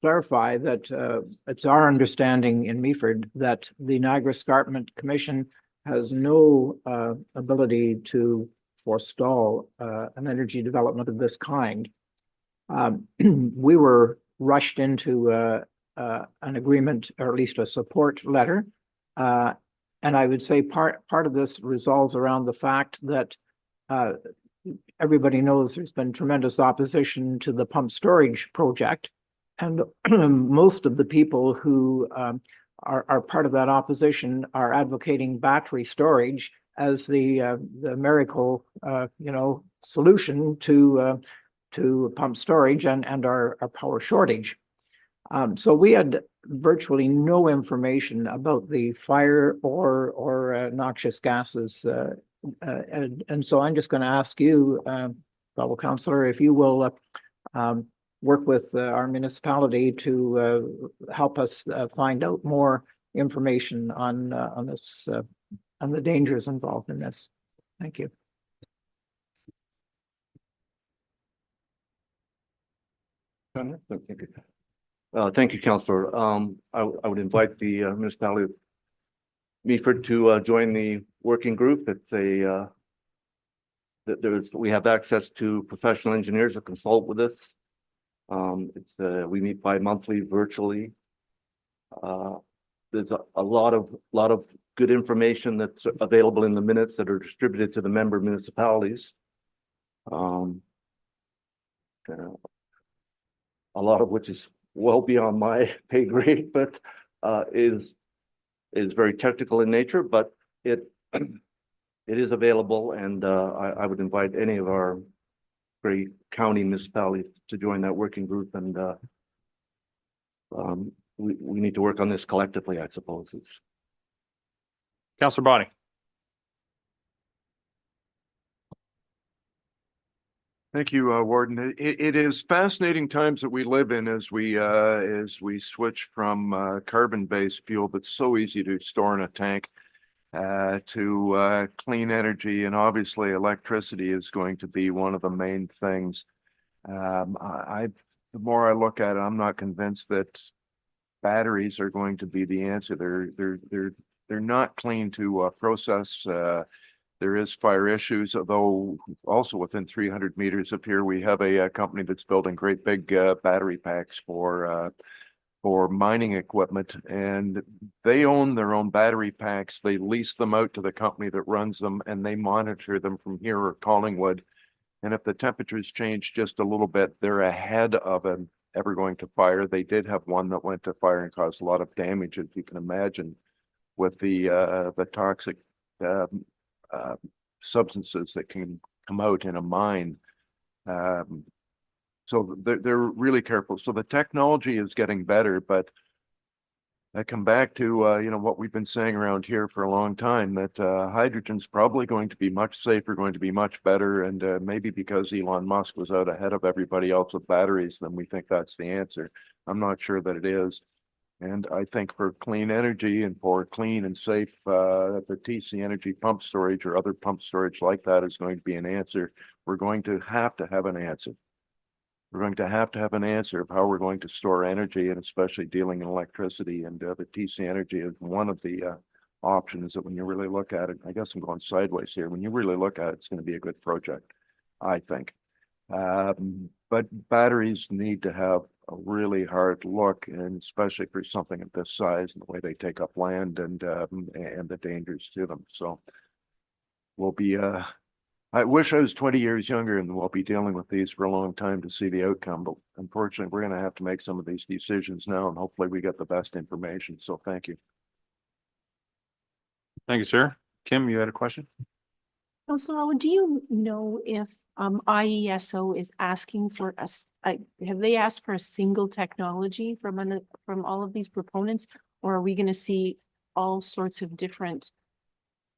clarify that it's our understanding in Meaford that the Niagara Escarpment Commission has no ability to forestall an energy development of this kind. We were rushed into an agreement, or at least a support letter. And I would say part of this resolves around the fact that everybody knows there's been tremendous opposition to the pump storage project. And most of the people who are part of that opposition are advocating battery storage as the miracle, solution to pump storage and our power shortage. So we had virtually no information about the fire or noxious gases. And so I'm just going to ask you, fellow councillor, if you will work with our municipality to help us find out more information on this, on the dangers involved in this. Thank you. Thank you, Councillor. I would invite the municipality of Meaford to join the working group. It's we have access to professional engineers that consult with us. We meet bi-monthly virtually. There's a lot of good information that's available in the minutes that are distributed to the member municipalities. A lot of which is well beyond my pay grade, but is very technical in nature, but it is available, and I would invite any of our great county municipalities to join that working group, and we need to work on this collectively, I suppose. Councillor Body. Thank you, Warden. It is fascinating times that we live in as we switch from carbon-based fuel that's so easy to store in a tank to clean energy, and obviously electricity is going to be one of the main things. The more I look at it, I'm not convinced that batteries are going to be the answer. They're not clean to process. There is fire issues, although also within 300 meters of here, we have a company that's building great big battery packs for mining equipment, and they own their own battery packs. They lease them out to the company that runs them, and they monitor them from here or Collingwood. And if the temperatures change just a little bit, they're ahead of them ever going to fire. They did have one that went to fire and caused a lot of damage, as you can imagine, with the toxic substances that can come out in a mine. So they're really careful. So the technology is getting better, but I come back to what we've been saying around here for a long time, that hydrogen's probably going to be much safer, going to be much better, and maybe because Elon Musk was out ahead of everybody else with batteries, then we think that's the answer. I'm not sure that it is. And I think for clean energy and for clean and safe, the TC Energy pump storage or other pump storage like that is going to be an answer. We're going to have an answer. We're going to have an answer of how we're going to store energy, and especially dealing in electricity. And the TC Energy is one of the options that, when you really look at it, I guess I'm going sideways here. When you really look at it, it's going to be a good project, I think. But batteries need to have a really hard look, and especially for something of this size and the way they take up land and the dangers to them. So we'll be I wish I was 20 years younger, and we'll be dealing with these for a long time to see the outcome, but unfortunately we're going to have to make some of these decisions now, and hopefully we get the best information. So thank you. Thank you, sir. Kim, you had a question? Councilor, do you know if IESO is asking for us, have they asked for a single technology from all of these proponents, or are we going to see all sorts of different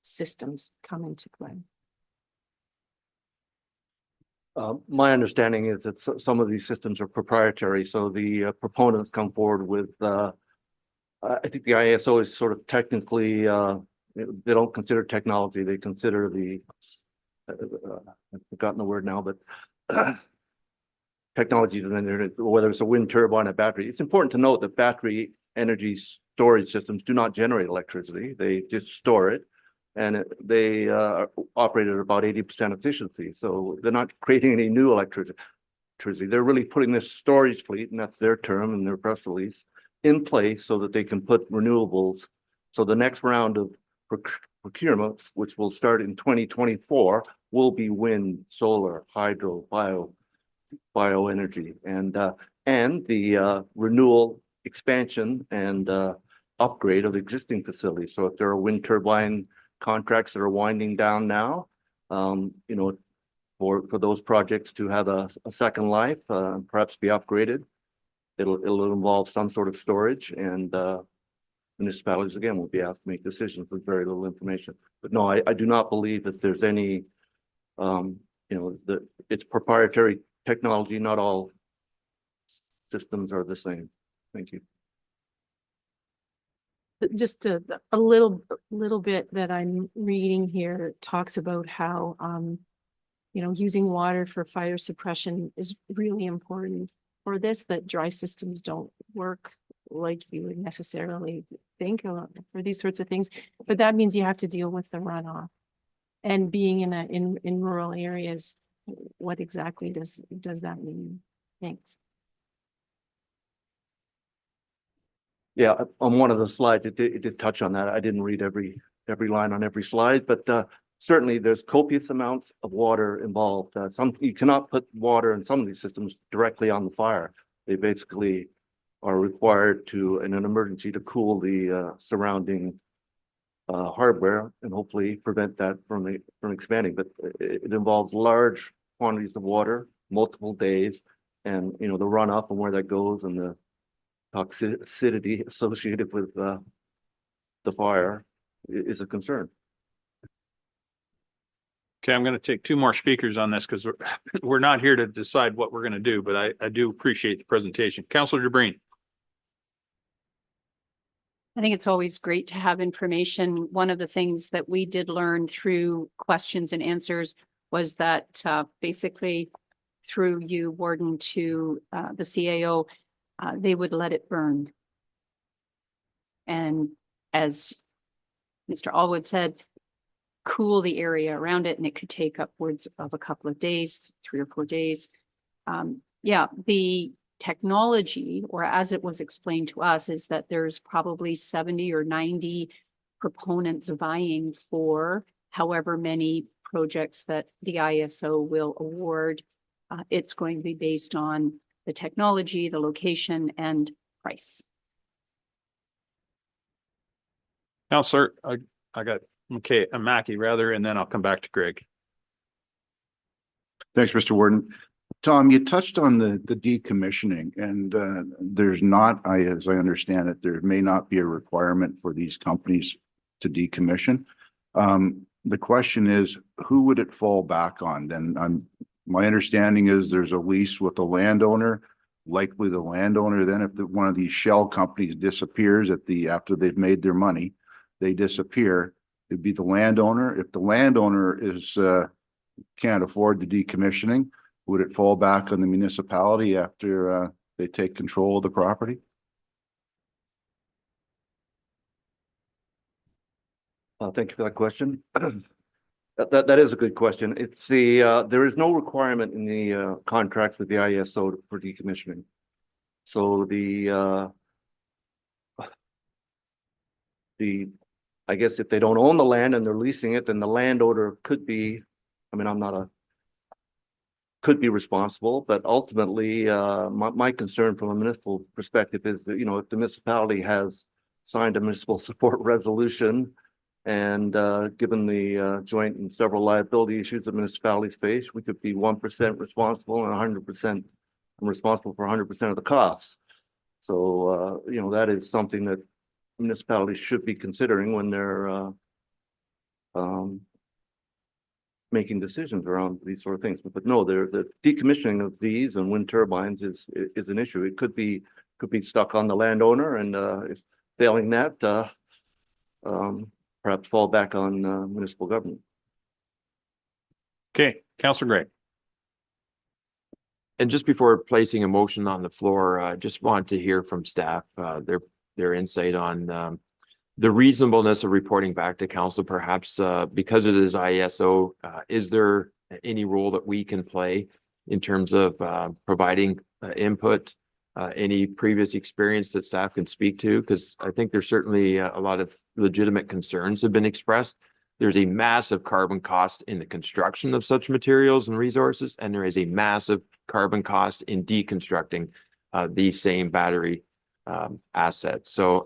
systems come into play? My understanding is that some of these systems are proprietary, so the proponents come forward with, I think the IESO is sort of technically, they don't consider technology, they consider the, I've forgotten the word now, but technology, whether it's a wind turbine or battery. It's important to note that battery energy storage systems do not generate electricity, they just store it. And they operate at about 80% efficiency. So they're not creating any new electricity. They're really putting this storage fleet, and that's their term in their press release, in place so that they can put renewables. So the next round of procurement, which will start in 2024, will be wind, solar, hydro, bioenergy, and the renewal, expansion, and upgrade of existing facilities. So if there are wind turbine contracts that are winding down now, for those projects to have a second life, perhaps be upgraded, it'll involve some sort of storage, and municipalities again will be asked to make decisions with very little information. But no, I do not believe that there's any, it's proprietary technology. Not all systems are the same. Thank you. Just a little bit that I'm reading here talks about how, using water for fire suppression is really important for this, that dry systems don't work like you would necessarily think for these sorts of things. But that means you have to deal with the runoff. And being in rural areas, what exactly does that mean? Thanks. Yeah, on one of the slides, it did touch on that. I didn't read every line on every slide, but certainly there's copious amounts of water involved. You cannot put water in some of these systems directly on the fire. They basically are required to, in an emergency, to cool the surrounding hardware and hopefully prevent that from expanding. But it involves large quantities of water, multiple days, and the runoff and where that goes, and the toxicity associated with the fire is a concern. Okay, I'm going to take two more speakers on this because we're not here to decide what we're going to do, but I do appreciate the presentation. Councillor DeBreen. I think it's always great to have information. One of the things that we did learn through questions and answers was that basically through you, Warden, to the CAO, they would let it burn. And as Mr. Allwood said, cool the area around it, and it could take upwards of a couple of days, 3 or 4 days. Yeah, the technology, or as it was explained to us, is that there's probably 70 or 90 proponents vying for however many projects that the ISO will award. It's going to be based on the technology, the location, and price. Councillor, I got Mackey rather, and then I'll come back to Greg. Thanks, Mr. Warden. Tom, you touched on the decommissioning, and there's not, as I understand it, there may not be a requirement for these companies to decommission. The question is, who would it fall back on? Then my understanding is there's a lease with the landowner. Likely the landowner, then if one of these shell companies disappears after they've made their money, they disappear. It'd be the landowner. If the landowner can't afford the decommissioning, would it fall back on the municipality after they take control of the property? Thank you for that question. That is a good question. It's there is no requirement in the contracts with the ISO for decommissioning. So I guess if they don't own the land and they're leasing it, then the landowner could be, could be responsible, but ultimately my concern from a municipal perspective is that, if the municipality has signed a municipal support resolution, and given the joint and several liability issues the municipalities face, we could be 1% responsible and 100% responsible for 100% of the costs. So, that is something that municipalities should be considering when they're making decisions around these sort of things. But no, the decommissioning of these and wind turbines is an issue. It could be stuck on the landowner, and if failing that, perhaps fall back on municipal government. Okay, Councillor Gray. And just before placing a motion on the floor, I just want to hear from staff, their insight on the reasonableness of reporting back to council, perhaps because it is ISO. Is there any role that we can play in terms of providing input any previous experience that staff can speak to, because I think there's certainly a lot of legitimate concerns have been expressed. There's a massive carbon cost in the construction of such materials and resources, and there is a massive carbon cost in deconstructing these same battery assets. So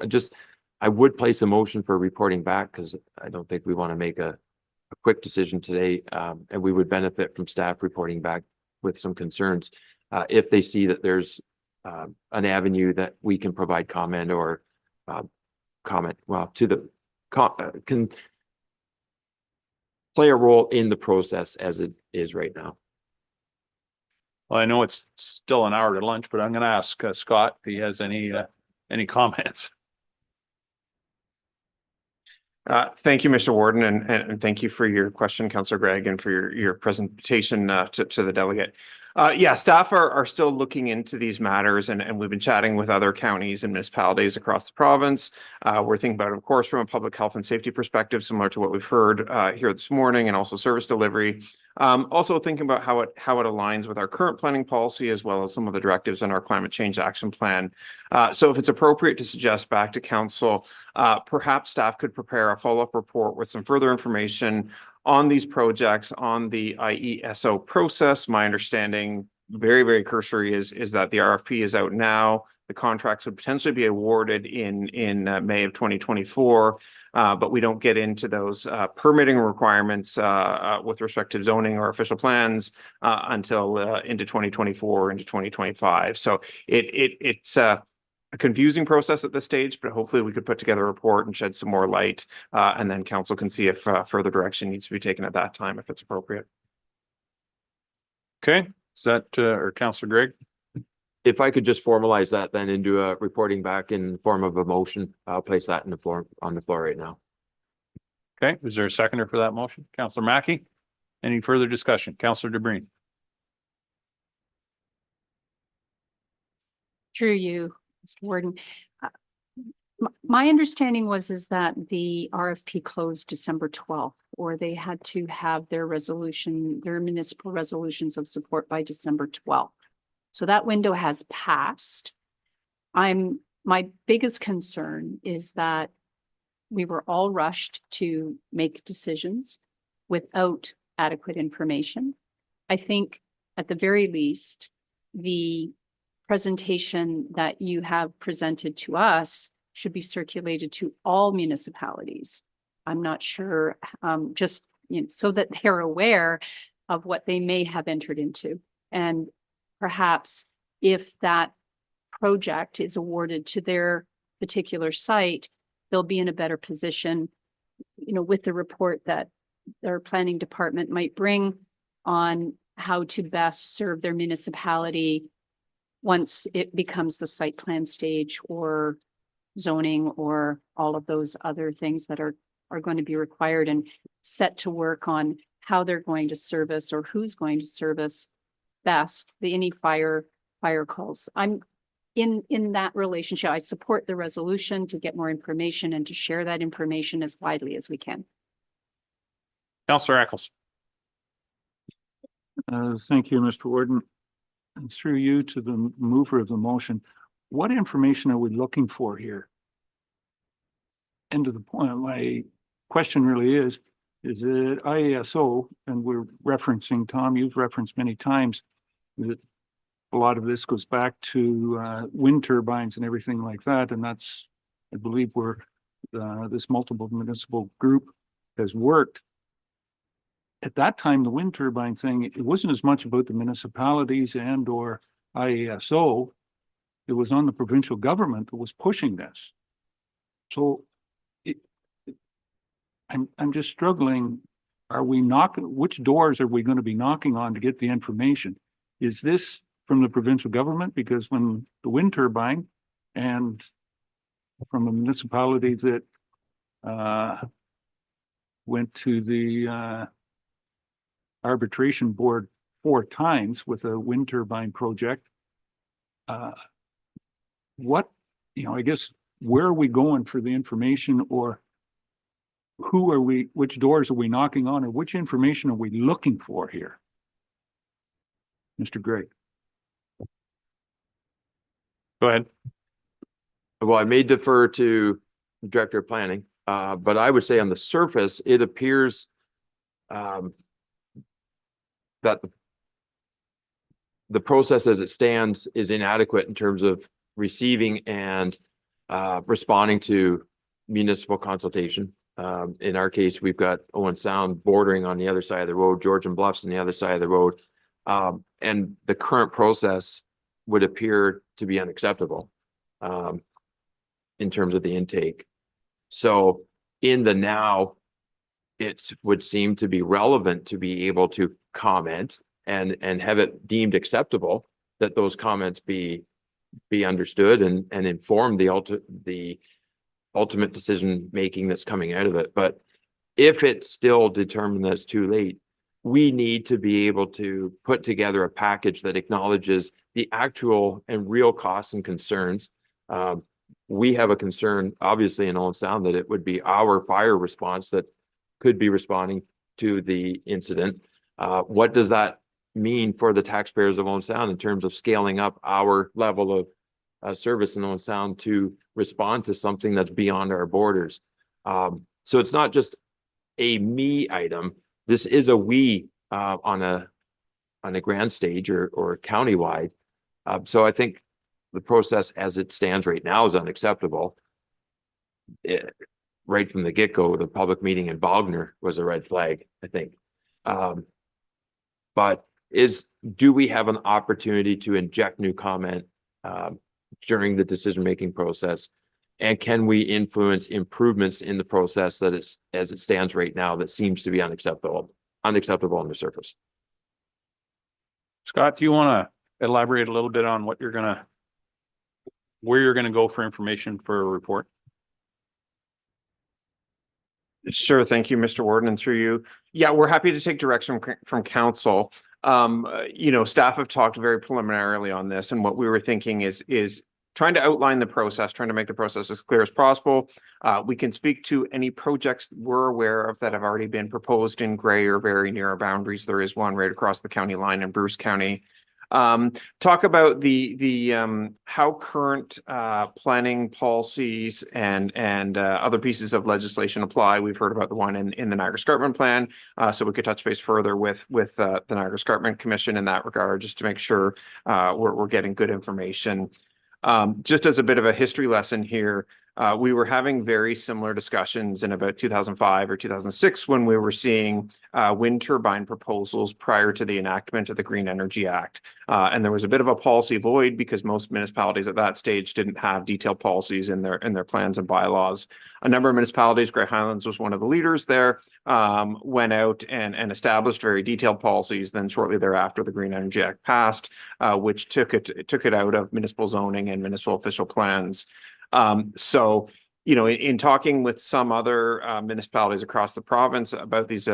I would place a motion for reporting back, because I don't think we want to make a quick decision today, and we would benefit from staff reporting back with some concerns if they see that there's an avenue that we can provide comment or comment, well, to the can play a role in the process as it is right now. Well, I know it's still an hour to lunch, but I'm going to ask Scott if he has any comments. Thank you, Mr. Warden, and thank you for your question, Councillor Gregg, and for your presentation to the delegate. Yeah, staff are still looking into these matters, and we've been chatting with other counties and municipalities across the province. We're thinking about it, of course, from a public health and safety perspective, similar to what we've heard here this morning, and also service delivery. Also thinking about how it aligns with our current planning policy, as well as some of the directives in our climate change action plan. So if it's appropriate to suggest back to council, perhaps staff could prepare a follow-up report with some further information on these projects, on the IESO process. My understanding, very, very cursory, is that the RFP is out now. The contracts would potentially be awarded in May of 2024, but we don't get into those permitting requirements with respect to zoning or official plans until into 2024, into 2025. So it's a confusing process at this stage, but hopefully we could put together a report and shed some more light, and then council can see if further direction needs to be taken at that time, if it's appropriate. Okay, is that or Councillor Gregg? If I could just formalize that then into a reporting back in the form of a motion, I'll place that on the floor right now. Okay, is there a seconder for that motion? Councillor Mackey? Any further discussion? Councillor DeBreen? Through you, Mr. Warden. My understanding is that the RFP closed December 12th, or they had to have their municipal resolutions of support by December 12th. So that window has passed. My biggest concern is that we were all rushed to make decisions without adequate information. I think at the very least, the presentation that you have presented to us should be circulated to all municipalities. I'm not sure, just so that they're aware of what they may have entered into. And perhaps if that project is awarded to their particular site, they'll be in a better position, with the report that their planning department might bring on how to best serve their municipality once it becomes the site plan stage, or zoning, or all of those other things that are going to be required, and set to work on how they're going to service, or who's going to service best any fire calls. I'm in that relationship. I support the resolution to get more information and to share that information as widely as we can. Councillor Eccles? Thank you, Mr. Warden. And through you to the mover of the motion, what information are we looking for here? And to the point, my question really is it IESO, and we're referencing, Tom, you've referenced many times that a lot of this goes back to wind turbines and everything like that. And that's, I believe, where this multiple municipal group has worked. At that time, the wind turbine thing, it wasn't as much about the municipalities and or IESO. It was on the provincial government that was pushing this. So I'm just struggling. Are we knocking, which doors are we going to be knocking on to get the information? Is this from the provincial government? Because when the wind turbine, and from a municipality that went to the arbitration board 4 times with a wind turbine project, I guess, where are we going for the information, or which doors are we knocking on, or which information are we looking for here? Mr. Gregg. Go ahead. Well, I may defer to Director of Planning, but I would say on the surface, it appears that the process as it stands is inadequate in terms of receiving and responding to municipal consultation. In our case, we've got Owen Sound bordering on the other side of the road, Georgian Bluffs on the other side of the road. And the current process would appear to be unacceptable in terms of the intake. So in the now, it would seem to be relevant to be able to comment and have it deemed acceptable that those comments be understood and inform the ultimate decision making that's coming out of it. But if it's still determined that it's too late, we need to be able to put together a package that acknowledges the actual and real costs and concerns. We have a concern, obviously, in Owen Sound that it would be our fire response that could be responding to the incident. What does that mean for the taxpayers of Owen Sound in terms of scaling up our level of service in Owen Sound to respond to something that's beyond our borders? So it's not just a me item. This is a we on a grand stage or countywide. So I think the process as it stands right now is unacceptable. Right from the get-go, the public meeting in Bogner was a red flag, I think. But do we have an opportunity to inject new comment during the decision-making process? And can we influence improvements in the process that is, as it stands right now, that seems to be unacceptable on the surface? Scott, do you want to elaborate a little bit on what where you're gonna go for information for a report? Sure. Thank you, Mr. Warden, and through you. Yeah, we're happy to take direction from council. Staff have talked very preliminarily on this, and what we were thinking is trying to outline the process, trying to make the process as clear as possible. We can speak to any projects we're aware of that have already been proposed in Gray or very near our boundaries. There is one right across the county line in Bruce County. Talk about the how current planning policies and other pieces of legislation apply. We've heard about the one in the Niagara Escarpment Plan, so we could touch base further with the Niagara Escarpment Commission in that regard, just to make sure we're getting good information. Just as a bit of a history lesson here, we were having very similar discussions in about 2005 or 2006 when we were seeing wind turbine proposals prior to the enactment of the Green Energy Act. And there was a bit of a policy void because most municipalities at that stage didn't have detailed policies in their plans and bylaws. A number of municipalities, Grey Highlands was one of the leaders there, went out and established very detailed policies. Then shortly thereafter, the Green Energy Act passed, which took it out of municipal zoning and municipal official plans. So, in talking with some other municipalities across the province about these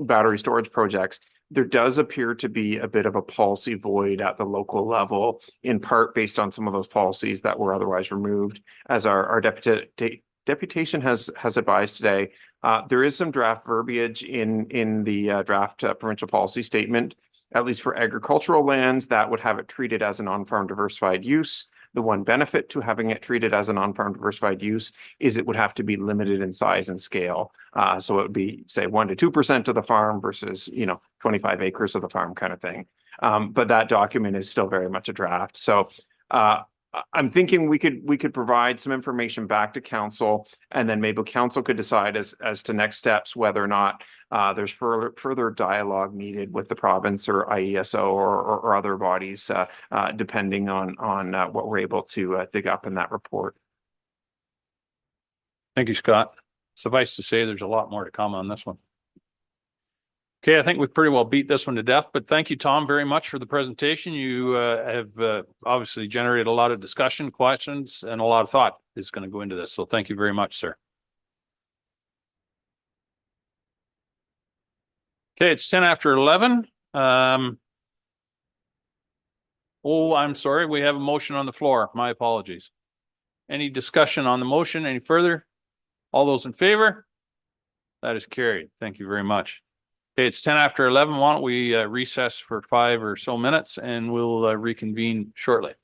battery storage projects, there does appear to be a bit of a policy void at the local level, in part based on some of those policies that were otherwise removed. As our deputation has advised today, there is some draft verbiage in the draft provincial policy statement, at least for agricultural lands, that would have it treated as a non-farm diversified use. The one benefit to having it treated as a non-farm diversified use is it would have to be limited in size and scale. So it would be, say, 1 to 2% of the farm versus, 25 acres of the farm kind of thing. But that document is still very much a draft. So I'm thinking we could provide some information back to council, and then maybe council could decide as to next steps, whether or not there's further dialogue needed with the province or IESO or other bodies, depending on what we're able to dig up in that report. Thank you, Scott. Suffice to say, there's a lot more to come on this one. Okay, I think we've pretty well beat this one to death, but thank you, Tom, very much for the presentation. You have obviously generated a lot of discussion, questions, and a lot of thought is going to go into this. So thank you very much, sir. Okay, it's 10 after 11. Oh, I'm sorry. We have a motion on the floor. My apologies. Any discussion on the motion? Any further? All those in favor? That is carried. Thank you very much. Okay, it's 10 after 11. Why don't we recess for 5 or so minutes and we'll reconvene shortly.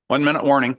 1 minute warning.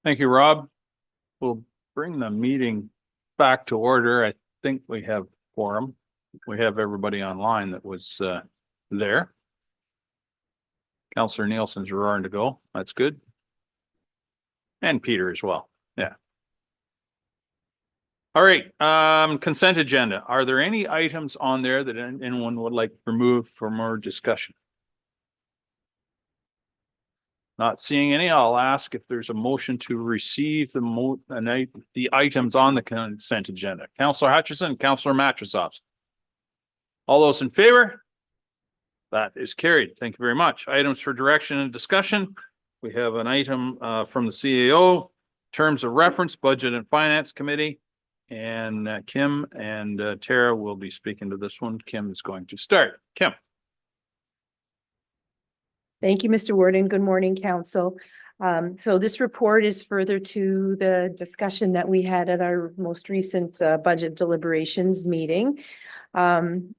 Thank you, Rob. We'll bring the meeting back to order. I think we have quorum. We have everybody online that was there. Counselor Nielsen's roaring to go. That's good. And Peter as well. Yeah. All right, consent agenda. Are there any items on there that anyone would like removed for more discussion? Not seeing any, I'll ask if there's a motion to receive the items on the consent agenda. Counselor Hutchison, Counselor Mattrasovs. All those in favor? That is carried. Thank you very much. Items for direction and discussion. We have an item from the CAO, terms of reference, Budget and Finance Committee. And Kim and Tara will be speaking to this one. Kim is going to start. Kim. Thank you, Mr. Warden. Good morning, Council. So this report is further to the discussion that we had at our most recent budget deliberations meeting. And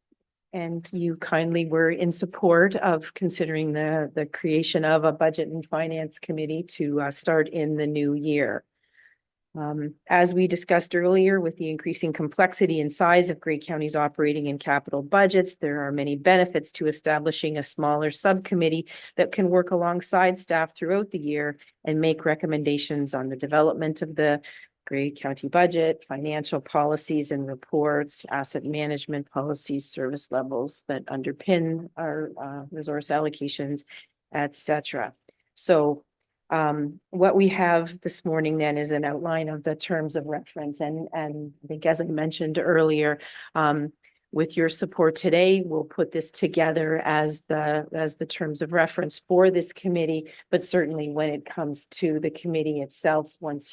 you kindly were in support of considering the creation of a Budget and Finance Committee to start in the new year. As we discussed earlier, with the increasing complexity and size of Grey County's operating and capital budgets, there are many benefits to establishing a smaller subcommittee that can work alongside staff throughout the year and make recommendations on the development of the Grey County budget, financial policies and reports, asset management policies, service levels that underpin our resource allocations, etc. So what we have this morning then is an outline of the terms of reference. And I think, as I mentioned earlier, with your support today, we'll put this together as the terms of reference for this committee. But certainly when it comes to the committee itself, once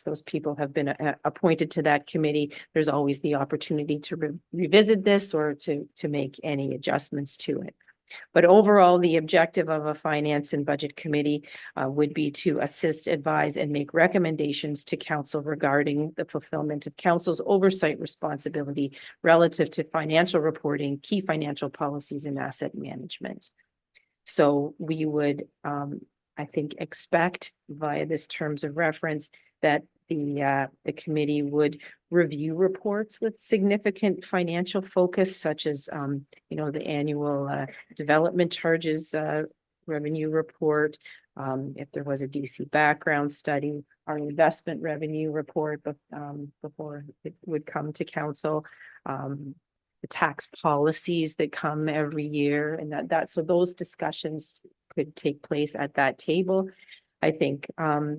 those people have been appointed to that committee, there's always the opportunity to revisit this or to make any adjustments to it. But overall, the objective of a finance and budget committee would be to assist, advise, and make recommendations to council regarding the fulfillment of council's oversight responsibility relative to financial reporting, key financial policies, and asset management. So we would, I think, expect via this terms of reference that the committee would review reports with significant financial focus, such as, the annual development charges revenue report. If there was a DC background study, our investment revenue report, before it would come to council, the tax policies that come every year, and so those discussions could take place at that table. I think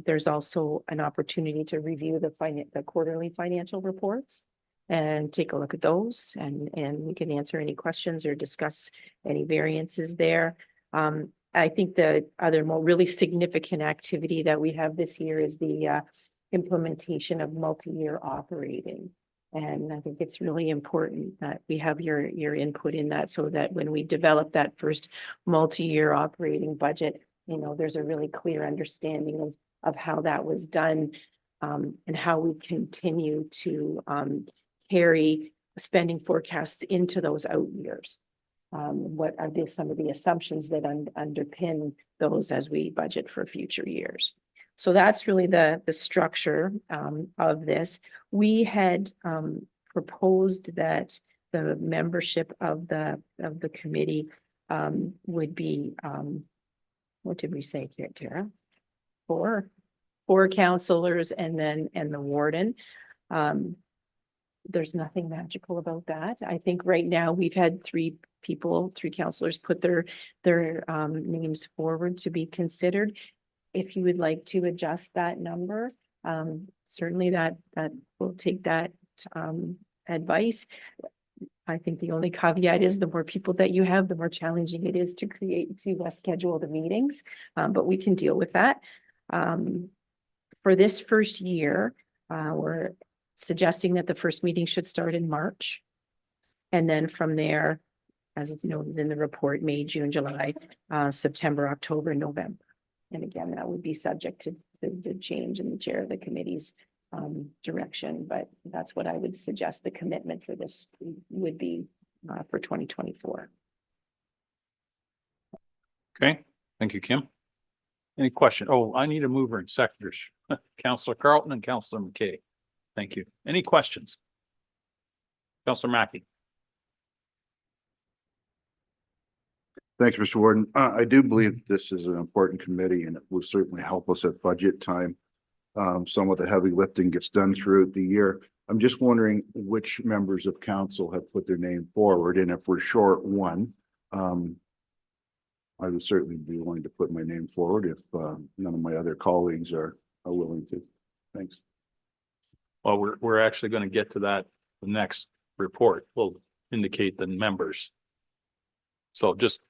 there's also an opportunity to review the quarterly financial reports and take a look at those, and we can answer any questions or discuss any variances there. I think the other more really significant activity that we have this year is the implementation of multi-year operating. And I think it's really important that we have your input in that, so that when we develop that first multi-year operating budget, there's a really clear understanding of how that was done, and how we continue to carry spending forecasts into those out years. What are some of the assumptions that underpin those as we budget for future years? So that's really the structure of this. We had proposed that the membership of the committee would be, what did we say here, Tara? Four counselors and the warden. There's nothing magical about that. I think right now we've had three counselors put their names forward to be considered. If you would like to adjust that number, certainly that will take that advice. I think the only caveat is the more people that you have, the more challenging it is to schedule the meetings, but we can deal with that. For this first year, we're suggesting that the first meeting should start in March. And then from there, as it's noted in the report, May, June, July, September, October, November. And again, that would be subject to the change in the chair of the committee's direction, but that's what I would suggest the commitment for this would be for 2024. Okay, thank you, Kim. Any question? Oh, I need a mover and seconders. Councillor Carlton and Councillor McKay. Thank you. Any questions? Councillor Mackey. Thanks, Mr. Warden. I do believe this is an important committee and it will certainly help us at budget time. Some of the heavy lifting gets done throughout the year. I'm just wondering which members of council have put their name forward, and if we're short one, I would certainly be willing to put my name forward if none of my other colleagues are willing to. Thanks. Well, we're actually going to get to that. The next report will indicate the members. So just,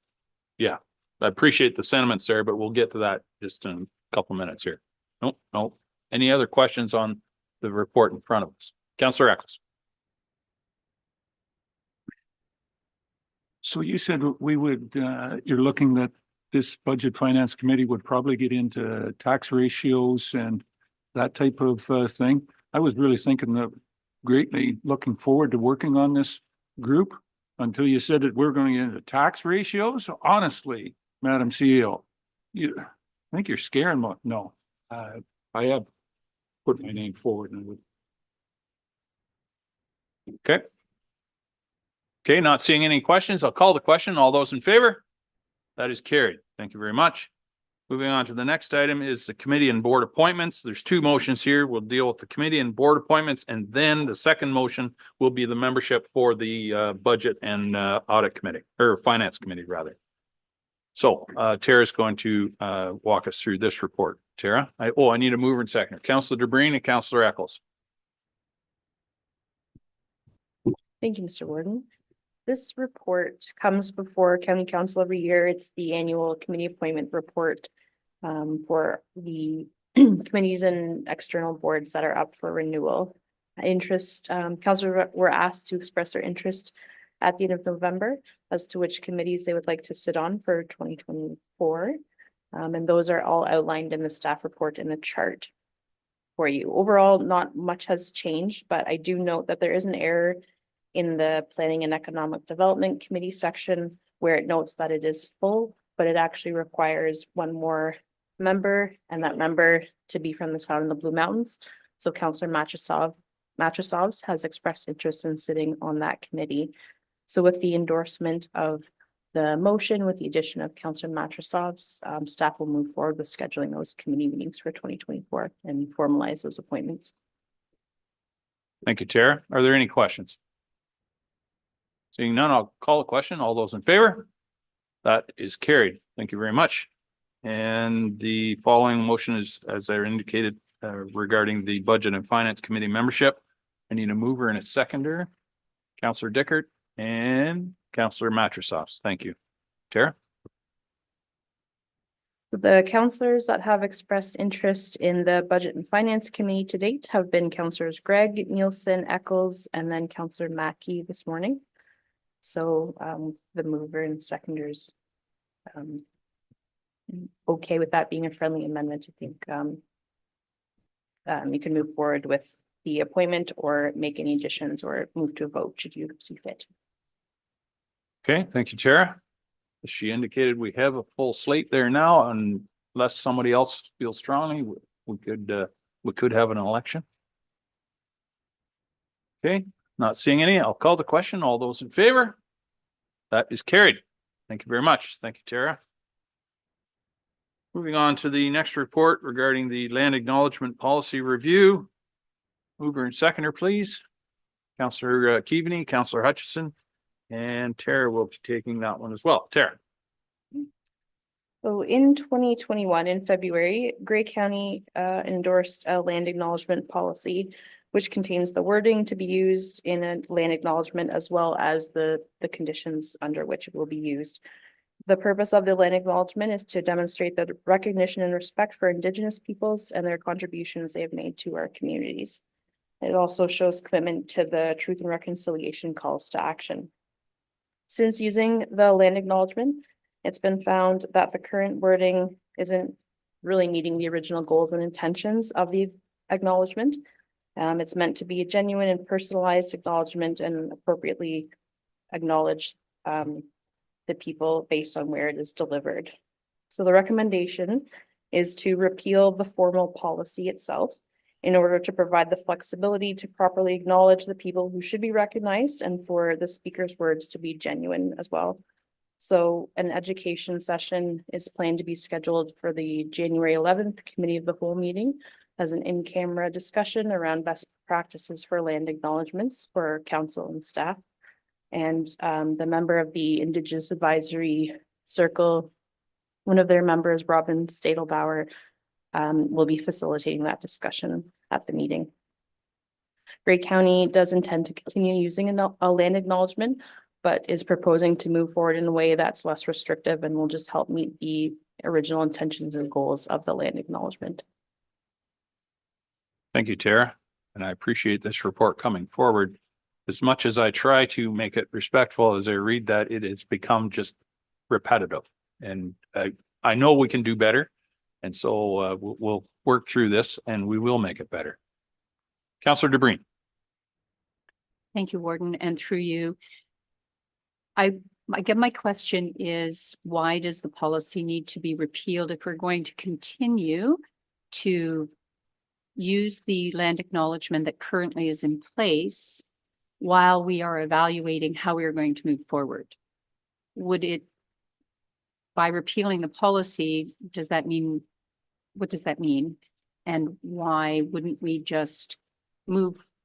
yeah, I appreciate the sentiments there, but we'll get to that just in a couple minutes here. No. Any other questions on the report in front of us? Councillor Eccles. So you said we would, you're looking that this budget finance committee would probably get into tax ratios and that type of thing. I was really thinking that greatly looking forward to working on this group until you said that we're going to get into tax ratios. Honestly, Madam CEO, I think you're scaring me. No, I have put my name forward and I would. Okay. Okay, not seeing any questions. I'll call the question. All those in favor? That is carried. Thank you very much. Moving on to the next item is the committee and board appointments. There's two motions here. We'll deal with the committee and board appointments, and then the second motion will be the membership for the budget and audit committee, or finance committee rather. So Tara's going to walk us through this report. Tara, I need a mover and seconder. Councillor DeBreen and Councillor Eccles. Thank you, Mr. Warden. This report comes before County Council every year. It's the annual committee appointment report for the committees and external boards that are up for renewal. Councillors were asked to express their interest at the end of November as to which committees they would like to sit on for 2024. And those are all outlined in the staff report in the chart for you. Overall, not much has changed, but I do note that there is an error in the Planning and Economic Development Committee section where it notes that it is full, but it actually requires one more member, and that member to be from the South and the Blue Mountains. So Councillor Matrasovs has expressed interest in sitting on that committee. So with the endorsement of the motion, with the addition of Councillor Matrasovs, staff will move forward with scheduling those committee meetings for 2024 and formalize those appointments. Thank you, Tara. Are there any questions? Seeing none, I'll call a question. All those in favor? That is carried. Thank you very much. And the following motion is, as I indicated, regarding the Budget and Finance Committee membership. I need a mover and a seconder. Councillor Dickert and Councillor Matrasovs. Thank you. Tara? The councillors that have expressed interest in the Budget and Finance Committee to date have been Councillors Gregg, Nielsen, Eccles, and then Councillor Mackey this morning. So the mover and seconders okay with that being a friendly amendment. I think you can move forward with the appointment or make any additions or move to a vote should you see fit. Okay, thank you, Tara. As she indicated, we have a full slate there now, unless somebody else feels strongly, we could have an election. Okay, Not seeing any. I'll call the question. All those in favor? That is carried. Thank you very much. Thank you, Tara. Moving on to the next report regarding the land acknowledgement policy review. Mover and seconder, please. Councillor Keaveney, Councillor Hutchison, and Tara will be taking that one as well. Tara. So in 2021, in February, Grey County endorsed a land acknowledgement policy, which contains the wording to be used in a land acknowledgement as well as the conditions under which it will be used. The purpose of the land acknowledgement is to demonstrate the recognition and respect for Indigenous peoples and their contributions they have made to our communities. It also shows commitment to the Truth and Reconciliation calls to action. Since using the land acknowledgement, it's been found that the current wording isn't really meeting the original goals and intentions of the acknowledgement. It's meant to be a genuine and personalized acknowledgement and appropriately acknowledge the people based on where it is delivered. So the recommendation is to repeal the formal policy itself in order to provide the flexibility to properly acknowledge the people who should be recognized and for the speaker's words to be genuine as well. So an education session is planned to be scheduled for the January 11th Committee of the Whole meeting as an in-camera discussion around best practices for land acknowledgements for council and staff. And the member of the Indigenous Advisory Circle, one of their members, Robin Stadelbauer, will be facilitating that discussion at the meeting. Grey County does intend to continue using a land acknowledgement, but is proposing to move forward in a way that's less restrictive and will just help meet the original intentions and goals of the land acknowledgement. Thank you, Tara. And I appreciate this report coming forward. As much as I try to make it respectful as I read that, it has become just repetitive. And I know we can do better. And so we'll work through this and we will make it better. Councillor DeBreen. Thank you, Warden, and through you. I guess my question is, why does the policy need to be repealed if we're going to continue to use the land acknowledgement that currently is in place while we are evaluating how we are going to move forward? Would it, by repealing the policy, does that mean, what does that mean? And why wouldn't we just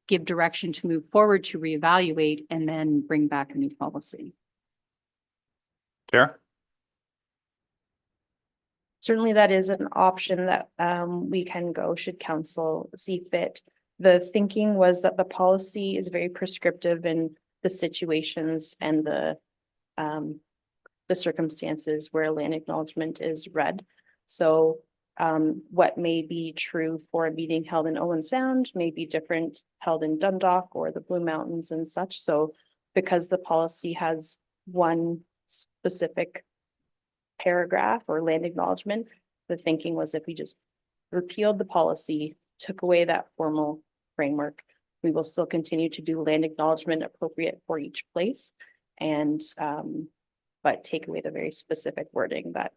give direction to move forward to reevaluate and then bring back a new policy? Tara? Certainly that is an option that we can go should council see fit. The thinking was that the policy is very prescriptive in the situations and the circumstances where land acknowledgement is read. So what may be true for a meeting held in Owen Sound may be different held in Dundalk or the Blue Mountains and such. So because the policy has one specific paragraph or land acknowledgement, the thinking was if we just repealed the policy, took away that formal framework, we will still continue to do land acknowledgement appropriate for each place, and but take away the very specific wording that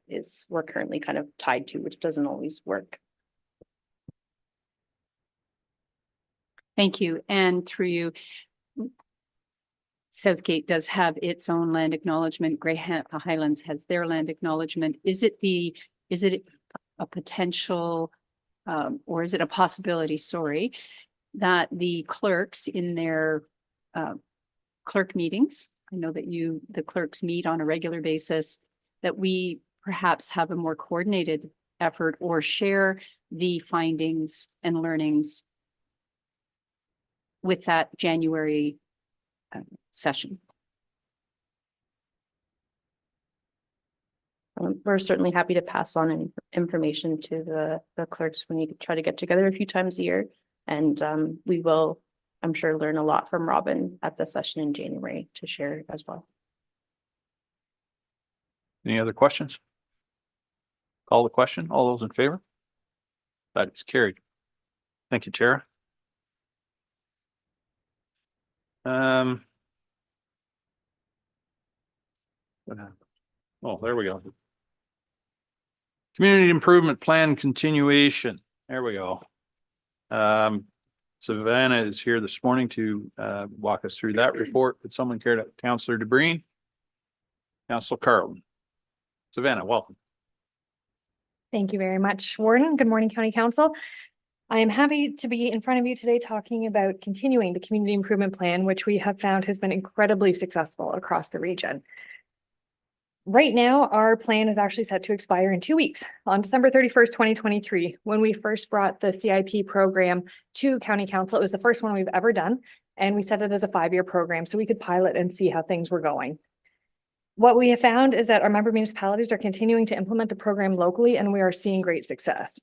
we're currently kind of tied to, which doesn't always work. Thank you. And through you, Southgate does have its own land acknowledgement. Grey Highlands has their land acknowledgement. Is it a potential or is it a possibility, sorry, that the clerks in their clerk meetings, I know that the clerks meet on a regular basis, that we perhaps have a more coordinated effort or share the findings and learnings with that January session? We're certainly happy to pass on any information to the clerks when you try to get together a few times a year. And we will, I'm sure, learn a lot from Robin at the session in January to share as well. Any other questions? Call the question. All those in favor? That is carried. Thank you, Tara. Oh, there we go. Community Improvement Plan continuation. There we go. Savannah is here this morning to walk us through that report. Would someone care to, Councillor DeBreen? Councillor Carlton. Savannah, welcome. Thank you very much, Warden. Good morning, County Council. I am happy to be in front of you today talking about continuing the community improvement plan, which we have found has been incredibly successful across the region. Right now, our plan is actually set to expire in 2 weeks on December 31st, 2023. When we first brought the CIP program to County Council, it was the first one we've ever done. And we set it as a 5-year program so we could pilot and see how things were going. What we have found is that our member municipalities are continuing to implement the program locally, and we are seeing great success.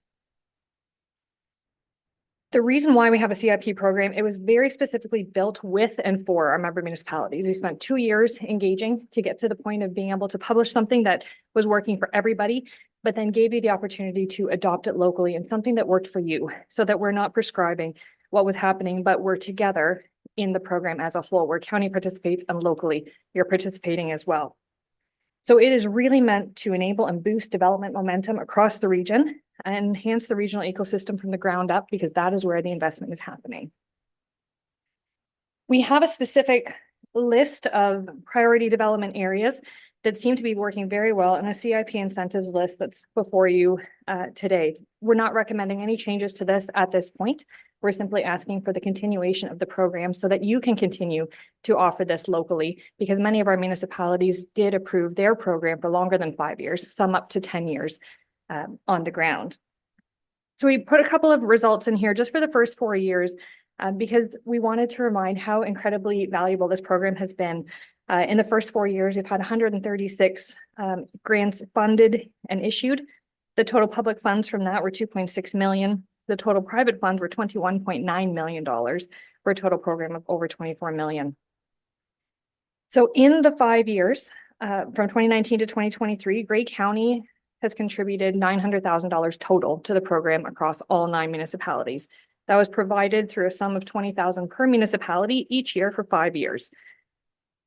The reason why we have a CIP program, it was very specifically built with and for our member municipalities. We spent 2 years engaging to get to the point of being able to publish something that was working for everybody, but then gave you the opportunity to adopt it locally and something that worked for you, so that we're not prescribing what was happening, but we're together in the program as a whole, where county participates and locally you're participating as well. So it is really meant to enable and boost development momentum across the region and enhance the regional ecosystem from the ground up, because that is where the investment is happening. We have a specific list of priority development areas that seem to be working very well, and a CIP incentives list that's before you today. We're not recommending any changes to this at this point. We're simply asking for the continuation of the program so that you can continue to offer this locally, because many of our municipalities did approve their program for longer than 5 years, some up to 10 years on the ground. So we put a couple of results in here just for the first 4 years because we wanted to remind how incredibly valuable this program has been. In the first 4 years, we've had 136 grants funded and issued. The total public funds from that were 2.6 million. The total private funds were $21.9 million for a total program of over 24 million. So in the 5 years, from 2019 to 2023, Grey County has contributed $900,000 total to the program across all 9 municipalities. That was provided through a sum of $20,000 per municipality each year for 5 years.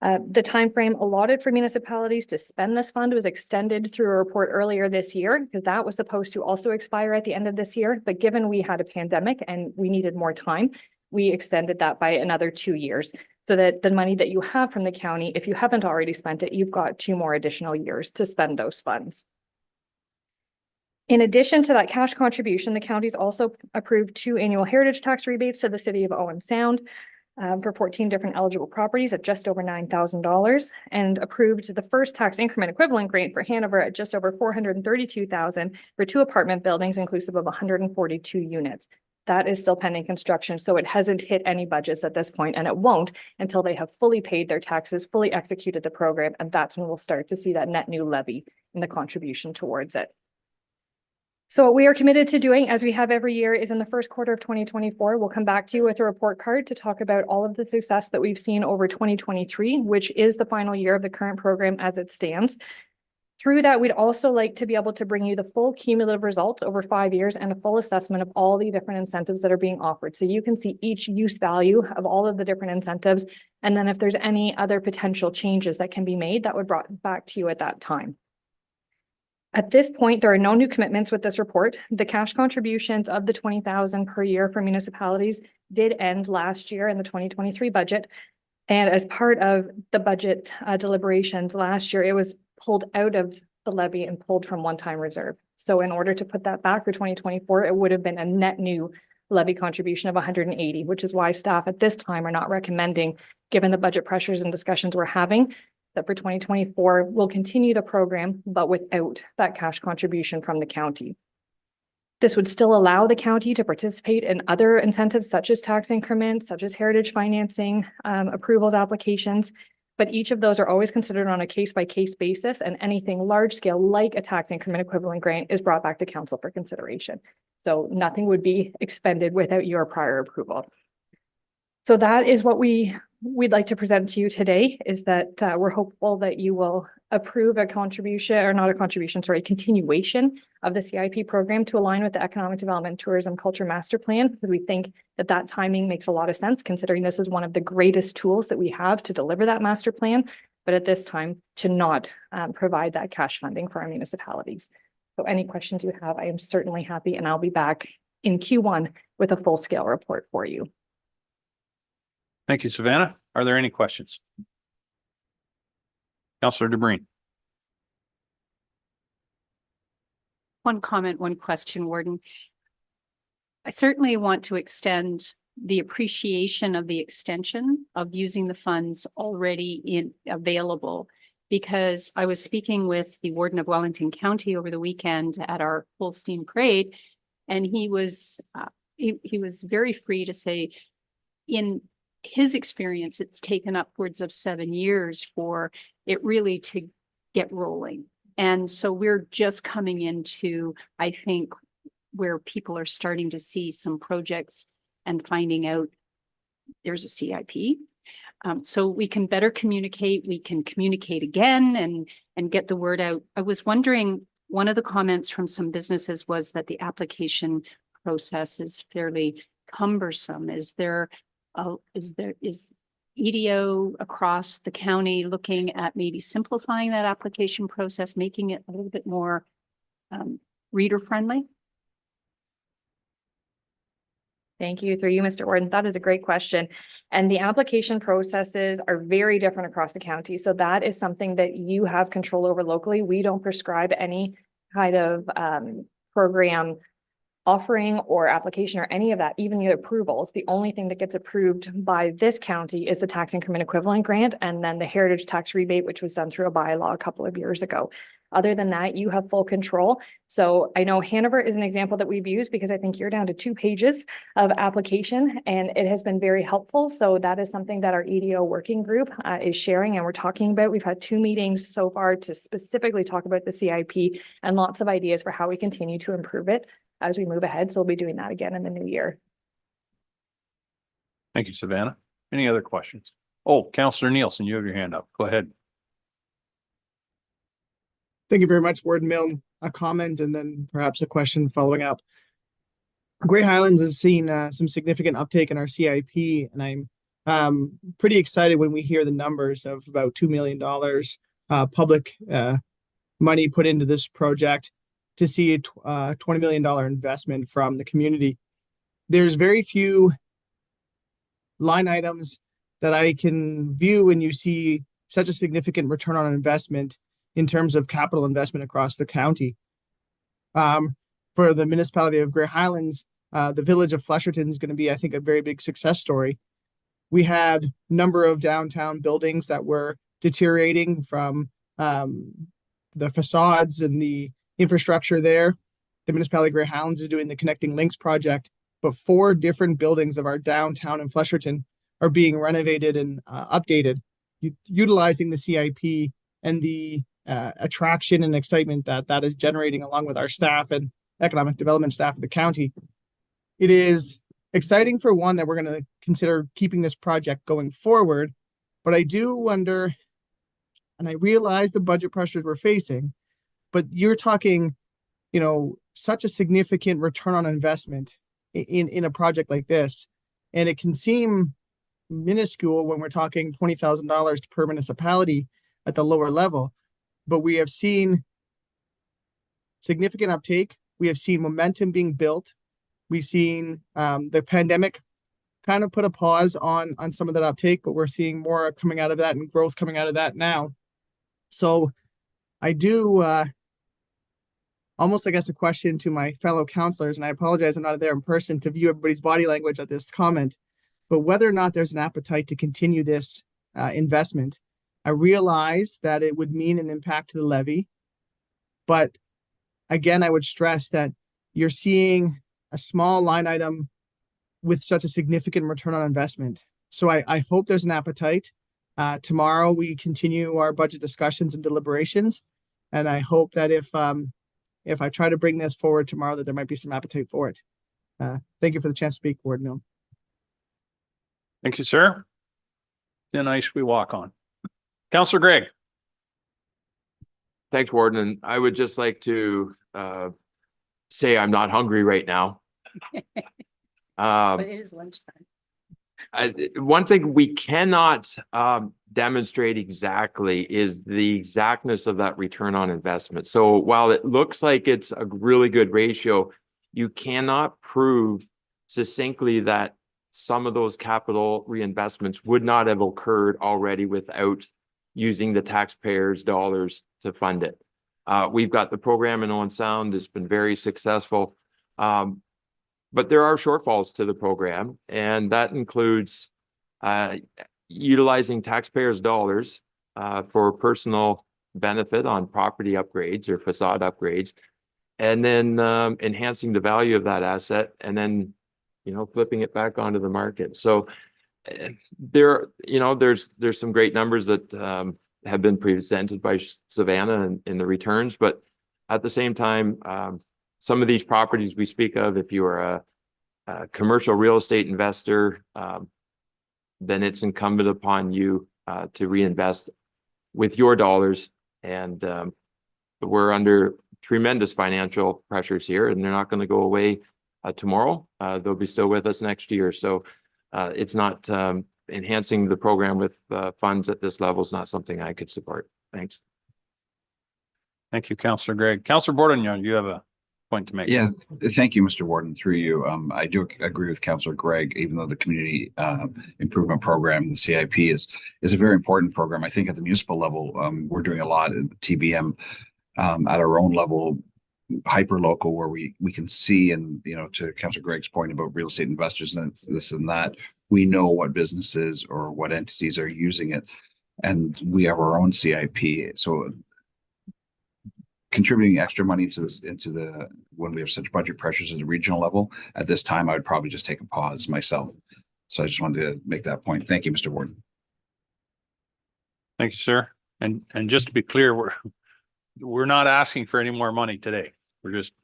The timeframe allotted for municipalities to spend this fund was extended through a report earlier this year, because that was supposed to also expire at the end of this year. But given we had a pandemic and we needed more time, we extended that by another 2 years, so that the money that you have from the county, if you haven't already spent it, you've got 2 more additional years to spend those funds. In addition to that cash contribution, the county's also approved 2 annual heritage tax rebates to the city of Owen Sound for 14 different eligible properties at just over $9,000, and approved the first tax increment equivalent grant for Hanover at just over $432,000 for 2 apartment buildings inclusive of 142 units. That is still pending construction, so it hasn't hit any budgets at this point, and it won't until they have fully paid their taxes, fully executed the program, and that's when we'll start to see that net new levy and the contribution towards it. So what we are committed to doing, as we have every year, is in the first quarter of 2024, we'll come back to you with a report card to talk about all of the success that we've seen over 2023, which is the final year of the current program as it stands. Through that, we'd also like to be able to bring you the full cumulative results over 5 years and a full assessment of all the different incentives that are being offered. So you can see each use value of all of the different incentives. And then if there's any other potential changes that can be made, that would be brought back to you at that time. At this point, there are no new commitments with this report. The cash contributions of the $20,000 per year for municipalities did end last year in the 2023 budget. And as part of the budget deliberations last year, it was pulled out of the levy and pulled from one-time reserve. So in order to put that back for 2024, it would have been a net new levy contribution of 180, which is why staff at this time are not recommending, given the budget pressures and discussions we're having, that for 2024, we'll continue the program, but without that cash contribution from the county. This would still allow the county to participate in other incentives such as tax increments, such as heritage financing, approvals applications, but each of those are always considered on a case-by-case basis, and anything large scale like a tax increment equivalent grant is brought back to council for consideration. So nothing would be expended without your prior approval. So that is what we'd like to present to you today, is that we're hopeful that you will approve a contribution, or not a contribution, sorry, continuation of the CIP program to align with the Economic Development, Tourism, Culture Master Plan, because we think that that timing makes a lot of sense, considering this is one of the greatest tools that we have to deliver that master plan, but at this time to not provide that cash funding for our municipalities. So any questions you have, I am certainly happy, and I'll be back in Q1 with a full-scale report for you. Thank you, Savannah. Are there any questions? Counselor DeBreen. One comment, one question, Warden. I certainly want to extend the appreciation of the extension of using the funds already available, because I was speaking with the Warden of Wellington County over the weekend at our Holstein Parade, and he was very free to say, in his experience, it's taken upwards of 7 years for it really to get rolling. And so we're just coming into, I think, where people are starting to see some projects and finding out there's a CIP. So we can better communicate, we can communicate again and get the word out. I was wondering, one of the comments from some businesses was that the application process is fairly cumbersome. Is EDO across the county looking at maybe simplifying that application process, making it a little bit more reader friendly? Thank you. Through you, Mr. Warden. That is a great question. And the application processes are very different across the county. So that is something that you have control over locally. We don't prescribe any kind of program offering or application or any of that, even the approvals. The only thing that gets approved by this county is the tax increment equivalent grant and then the heritage tax rebate, which was done through a bylaw a couple of years ago. Other than that, you have full control. So I know Hanover is an example that we've used because I think you're down to 2 pages of application and it has been very helpful. So that is something that our EDO working group is sharing and we're talking about. We've had 2 meetings so far to specifically talk about the CIP and lots of ideas for how we continue to improve it as we move ahead. So we'll be doing that again in the new year. Thank you, Savannah. Any other questions? Oh, Counselor Nielsen, you have your hand up. Go ahead. Thank you very much, Warden Milne. A comment and then perhaps a question following up. Grey Highlands has seen some significant uptake in our CIP, and I'm pretty excited when we hear the numbers of about $2 million public money put into this project to see a $20 million investment from the community. There's very few line items that I can view when you see such a significant return on investment in terms of capital investment across the county. For the municipality of Grey Highlands, the village of Flesherton is going to be, I think, a very big success story. We had a number of downtown buildings that were deteriorating from the facades and the infrastructure there. The municipality of Grey Highlands is doing the Connecting Links project, but 4 different buildings of our downtown in Flesherton are being renovated and updated, utilizing the CIP and the attraction and excitement that is generating along with our staff and economic development staff of the county. It is exciting for one that we're going to consider keeping this project going forward, but I do wonder, and I realize the budget pressures we're facing, but you're talking, such a significant return on investment in a project like this, and it can seem minuscule when we're talking $20,000 per municipality at the lower level. But we have seen significant uptake. We have seen momentum being built. We've seen the pandemic kind of put a pause on some of that uptake, but we're seeing more coming out of that and growth coming out of that now. So I do almost, I guess, a question to my fellow counselors, and I apologize I'm not there in person to view everybody's body language at this comment, but whether or not there's an appetite to continue this investment. I realize that it would mean an impact to the levy, but again, I would stress that you're seeing a small line item with such a significant return on investment. So I hope there's an appetite. Tomorrow we continue our budget discussions and deliberations, and I hope that if I try to bring this forward tomorrow, that there might be some appetite for it. Thank you for the chance to speak, Warden Milne. Thank you, sir. Thin ice we walk on. Counselor Gregg. Thanks, Warden. And I would just like to say I'm not hungry right now. But it is lunchtime. One thing we cannot demonstrate exactly is the exactness of that return on investment. So while it looks like it's a really good ratio, you cannot prove succinctly that some of those capital reinvestments would not have occurred already without using the taxpayers' dollars to fund it. We've got the program in Owen Sound. It's been very successful. But there are shortfalls to the program, and that includes utilizing taxpayers' dollars for personal benefit on property upgrades or facade upgrades, and then enhancing the value of that asset, and then, you know, flipping it back onto the market. So there, you know, there's some great numbers that have been presented by Savannah in the returns, but at the same time, some of these properties we speak of, if you are a commercial real estate investor, then it's incumbent upon you to reinvest with your dollars. And we're under tremendous financial pressures here, and they're not going to go away tomorrow. They'll be still with us next year. So it's not enhancing the program with funds at this level is not something I could support. Thanks. Thank you, Councillor Gregg. Councillor Bordignon, you have a point to make. Yeah, thank you, Mr. Warden, through you. I do agree with Councillor Gregg, even though the community improvement program, the CIP is a very important program. I think at the municipal level, we're doing a lot at TBM at our own level, hyper local, where we can see, and, you know, to Councillor Gregg's point about real estate investors and this and that, we know what businesses or what entities are using it, and we have our own CIP. So contributing extra money to this when we have such budget pressures at the regional level at this time, I would probably just take a pause myself. So I just wanted to make that point. Thank you, Mr. Warden. Thank you, sir. And just to be clear, we're not asking for any more money today. We're just,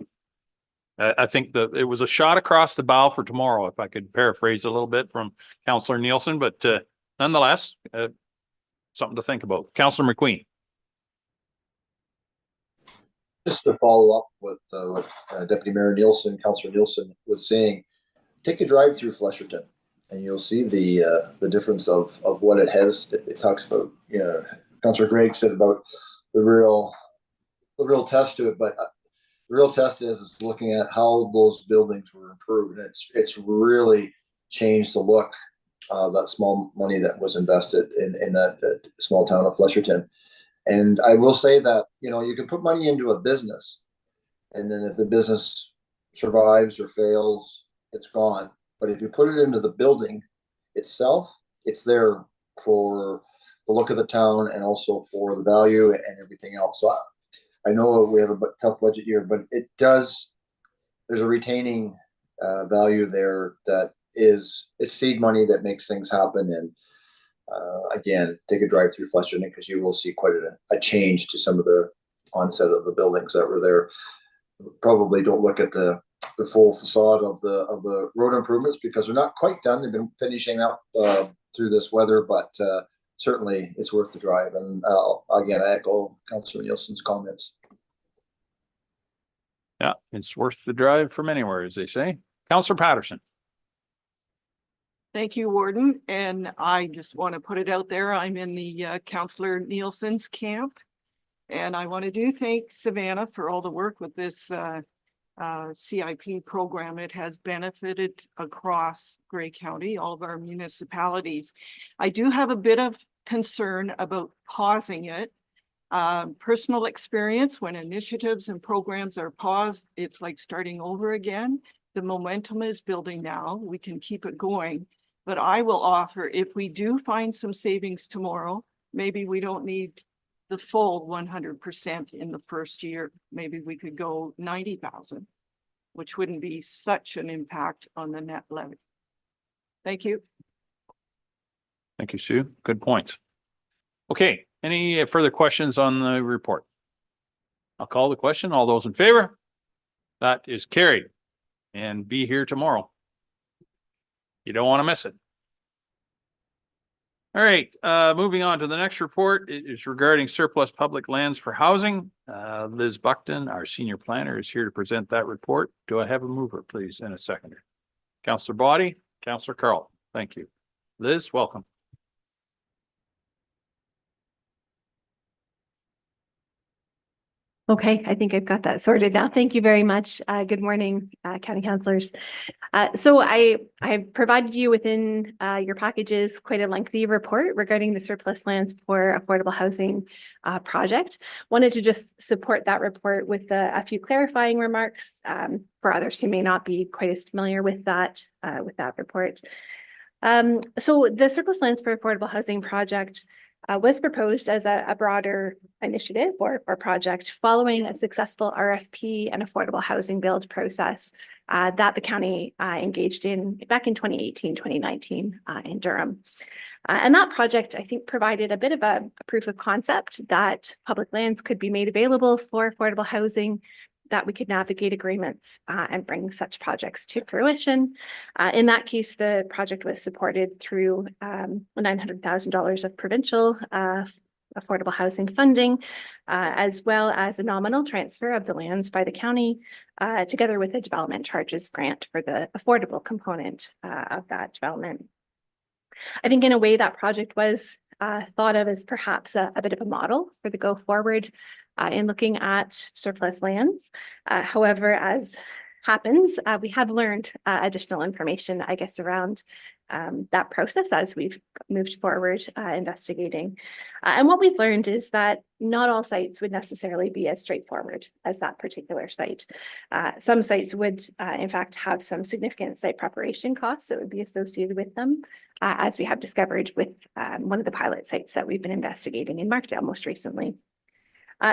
I think that it was a shot across the bow for tomorrow, if I could paraphrase a little bit from Councillor Nielsen, but nonetheless, something to think about. Councillor McQueen. Just to follow up with what Deputy Mayor Nielsen, Councillor Nielsen was saying, take a drive through Flesherton, and you'll see the difference of what it has. It talks about, you know, Councillor Gregg said about the real test to it, but the real test is looking at how those buildings were improved. And it's really changed the look of that small money that was invested in that small town of Flesherton. And I will say that, you know, you can put money into a business, and then if the business survives or fails, it's gone. But if you put it into the building itself, it's there for the look of the town and also for the value and everything else. So I know we have a tough budget year, but there's a retaining value there that it's seed money that makes things happen. And again, take a drive through Flesherton, because you will see quite a change to some of the onset of the buildings that were there. Probably don't look at the full facade of the road improvements, because they're not quite done. They've been finishing up through this weather, but certainly it's worth the drive. And again, I echo Councillor Nielsen's comments. Yeah, it's worth the drive from anywhere, as they say. Councillor Patterson. Thank you, Warden. And I just want to put it out there. I'm in the Councillor Nielsen's camp. And I want to thank Savannah for all the work with this CIP program. It has benefited across Grey County, all of our municipalities. I do have a bit of concern about pausing it. Personal experience, when initiatives and programs are paused, it's like starting over again. The momentum is building now. We can keep it going. But I will offer, if we do find some savings tomorrow, maybe we don't need the full 100% in the first year. Maybe we could go 90,000, which wouldn't be such an impact on the net levy. Thank you. Thank you, Sue. Good point. Okay, any further questions on the report? I'll call the question. All those in favor? That is carried. And be here tomorrow. You don't want to miss it. All right, moving on to the next report. It is regarding surplus public lands for housing. Liz Buckton, our senior planner, is here to present that report. Do I have a mover, please, and a seconder? Councillor Body, Councillor Carl. Thank you. Liz, welcome. Okay, I think I've got that sorted now. Thank you very much. Good morning, county councillors. So I've provided you within your packages quite a lengthy report regarding the surplus lands for affordable housing project. Wanted to just support that report with a few clarifying remarks for others who may not be quite as familiar with that report. So the surplus lands for affordable housing project was proposed as a broader initiative or project following a successful RFP and affordable housing build process that the county engaged in back in 2018, 2019 in Durham. And that project, I think, provided a bit of a proof of concept that public lands could be made available for affordable housing, that we could navigate agreements and bring such projects to fruition. In that case, the project was supported through $900,000 of provincial affordable housing funding, as well as a nominal transfer of the lands by the county, together with a development charges grant for the affordable component of that development. I think in a way that project was thought of as perhaps a bit of a model for the go forward in looking at surplus lands. However, as happens, we have learned additional information, I guess, around that process as we've moved forward investigating. And what we've learned is that not all sites would necessarily be as straightforward as that particular site. Some sites would, in fact, have some significant site preparation costs that would be associated with them, as we have discovered with one of the pilot sites that we've been investigating in Markdale most recently.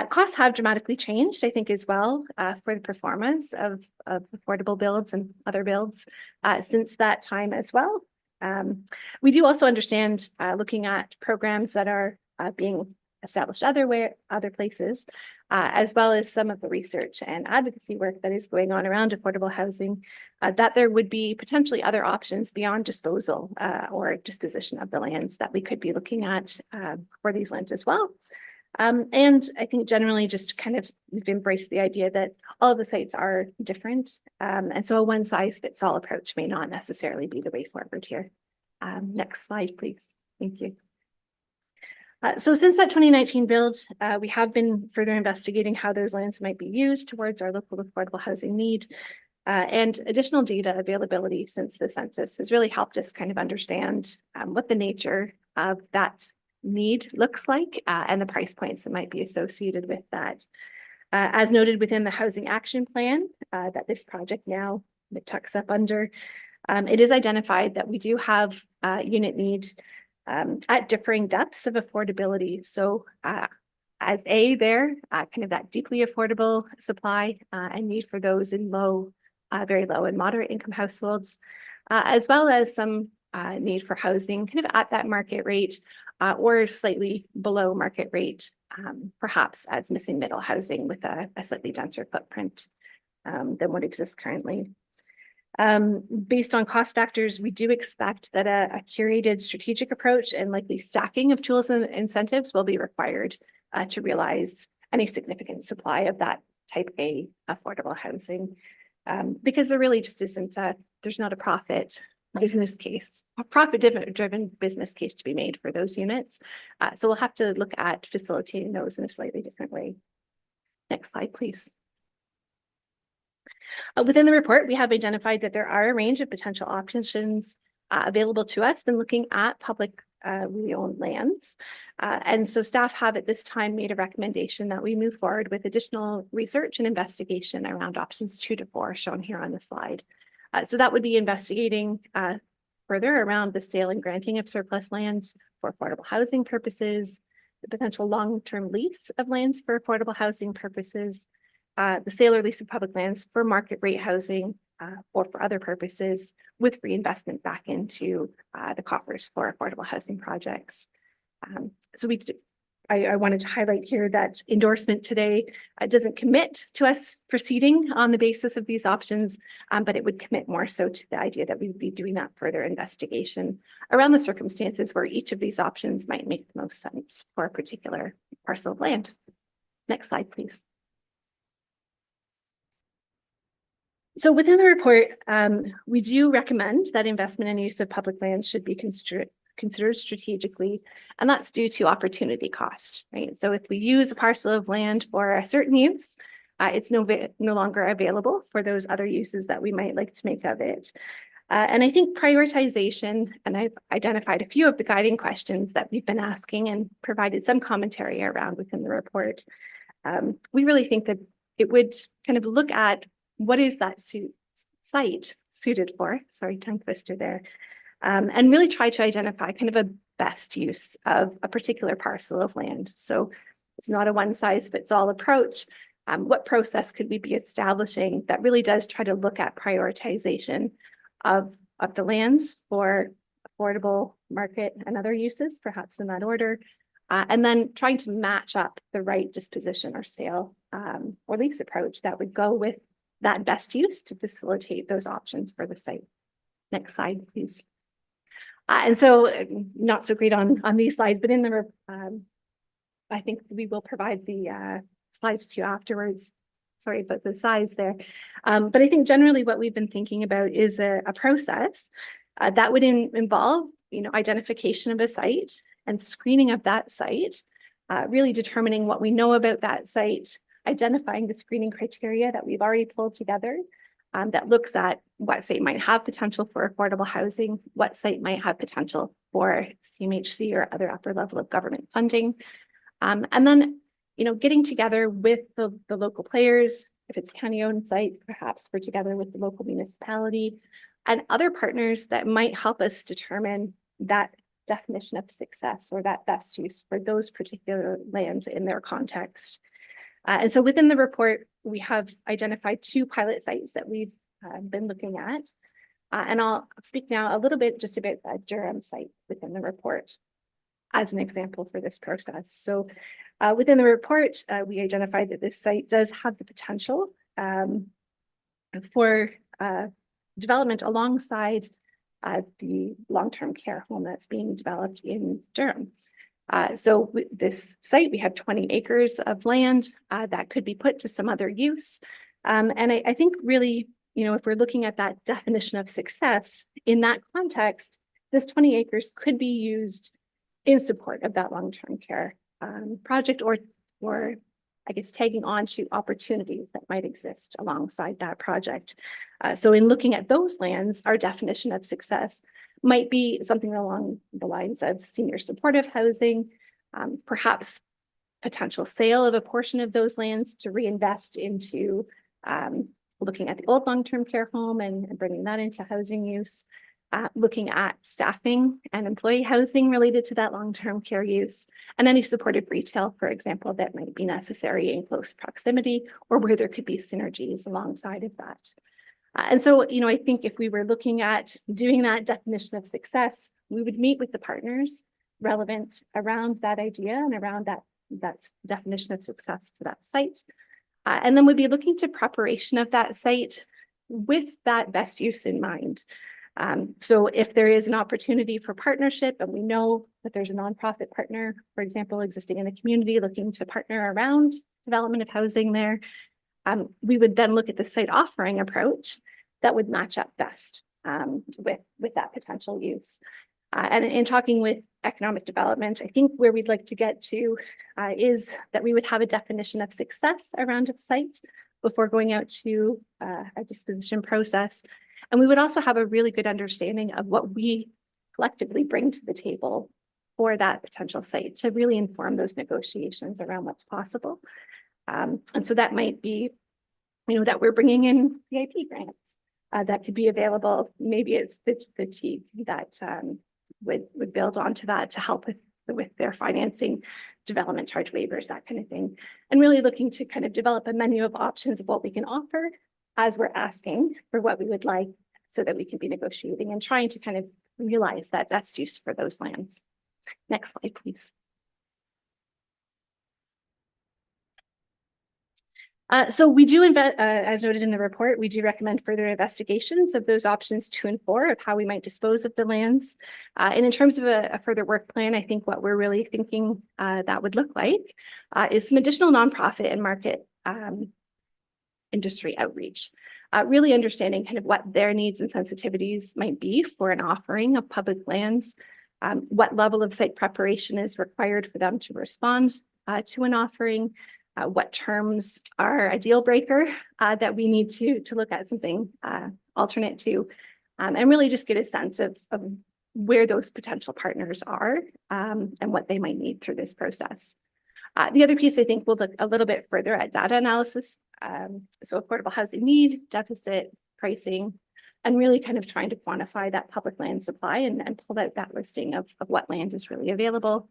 Costs have dramatically changed, I think, as well, for the performance of affordable builds and other builds since that time as well. We do also understand, looking at programs that are being established other places, as well as some of the research and advocacy work that is going on around affordable housing, that there would be potentially other options beyond disposal or disposition of the lands that we could be looking at for these lands as well. And I think generally just kind of we've embraced the idea that all the sites are different. And so a one size fits all approach may not necessarily be the way forward here. Next slide, please. Thank you. So since that 2019 build, we have been further investigating how those lands might be used towards our local affordable housing need. And additional data availability since the census has really helped us kind of understand what the nature of that need looks like and the price points that might be associated with that. As noted within the housing action plan that this project now tucks up under, it is identified that we do have unit need at differing depths of affordability. So as there, kind of that deeply affordable supply and need for those in low, very low and moderate income households, as well as some need for housing kind of at that market rate or slightly below market rate, perhaps as missing middle housing with a slightly denser footprint than what exists currently. Based on cost factors, we do expect that a curated strategic approach and likely stacking of tools and incentives will be required to realize any significant supply of that type A affordable housing, because there really just isn't there's not a profit business case, a profit-driven business case to be made for those units. So we'll have to look at facilitating those in a slightly different way. Next slide, please. Within the report, we have identified that there are a range of potential options available to us when looking at public owned lands. And so staff have at this time made a recommendation that we move forward with additional research and investigation around options 2 to 4 shown here on the slide. So that would be investigating further around the sale and granting of surplus lands for affordable housing purposes, the potential long-term lease of lands for affordable housing purposes, the sale or lease of public lands for market rate housing or for other purposes with reinvestment back into the coffers for affordable housing projects. So I wanted to highlight here that endorsement today doesn't commit to us proceeding on the basis of these options, but it would commit more so to the idea that we would be doing that further investigation around the circumstances where each of these options might make the most sense for a particular parcel of land. Next slide, please. So within the report, we do recommend that investment and use of public lands should be considered strategically, and that's due to opportunity cost, right? So if we use a parcel of land for a certain use, it's no longer available for those other uses that we might like to make of it. And I think prioritization, and I've identified a few of the guiding questions that we've been asking and provided some commentary around within the report. We really think that it would kind of look at what is that site suited for, sorry, tongue twister there, and really try to identify kind of a best use of a particular parcel of land. So it's not a one size fits all approach. What process could we be establishing that really does try to look at prioritization of the lands for affordable market and other uses, perhaps in that order, and then trying to match up the right disposition or sale or lease approach that would go with that best use to facilitate those options for the site. Next slide, please. And so not so great on these slides, but in the, I think we will provide the slides to you afterwards. Sorry about the size there. But I think generally what we've been thinking about is a process that would involve, identification of a site and screening of that site, really determining what we know about that site, identifying the screening criteria that we've already pulled together that looks at what site might have potential for affordable housing, what site might have potential for CMHC or other upper level of government funding. And then, getting together with the local players, if it's county-owned site, perhaps we're together with the local municipality and other partners that might help us determine that definition of success or that best use for those particular lands in their context. And so within the report, we have identified 2 pilot sites that we've been looking at. And I'll speak now a little bit just about the Durham site within the report as an example for this process. So within the report, we identified that this site does have the potential for development alongside the long-term care home that's being developed in Durham. So with this site, we have 20 acres of land that could be put to some other use. And I think really, if we're looking at that definition of success in that context, this 20 acres could be used in support of that long-term care project or I guess tagging on to opportunities that might exist alongside that project. So in looking at those lands, our definition of success might be something along the lines of senior supportive housing, perhaps potential sale of a portion of those lands to reinvest into looking at the old long-term care home and bringing that into housing use, looking at staffing and employee housing related to that long-term care use, and any supportive retail, for example, that might be necessary in close proximity or where there could be synergies alongside of that. And so, I think if we were looking at doing that definition of success, we would meet with the partners relevant around that idea and around that definition of success for that site. And then we'd be looking to preparation of that site with that best use in mind. So if there is an opportunity for partnership and we know that there's a nonprofit partner, for example, existing in the community looking to partner around development of housing there, we would then look at the site offering approach that would match up best with that potential use. And in talking with economic development, I think where we'd like to get to is that we would have a definition of success around a site before going out to a disposition process. And we would also have a really good understanding of what we collectively bring to the table for that potential site to really inform those negotiations around what's possible. And so that might be, that we're bringing in CIP grants that could be available. Maybe it's the TEAG that would build onto that to help with their financing, development charge waivers, that kind of thing. And really looking to kind of develop a menu of options of what we can offer as we're asking for what we would like so that we can be negotiating and trying to kind of realize that best use for those lands. Next slide, please. So we do, as noted in the report, we do recommend further investigations of those options 2 and 4 of how we might dispose of the lands. And in terms of a further work plan, I think what we're really thinking that would look like is some additional nonprofit and market industry outreach, really understanding kind of what their needs and sensitivities might be for an offering of public lands, what level of site preparation is required for them to respond to an offering, what terms are a deal breaker that we need to look at something alternate to, and really just get a sense of where those potential partners are and what they might need through this process. The other piece, I think, we'll look a little bit further at data analysis. So affordable housing need, deficit, pricing, and really kind of trying to quantify that public land supply and pull out that listing of what land is really available.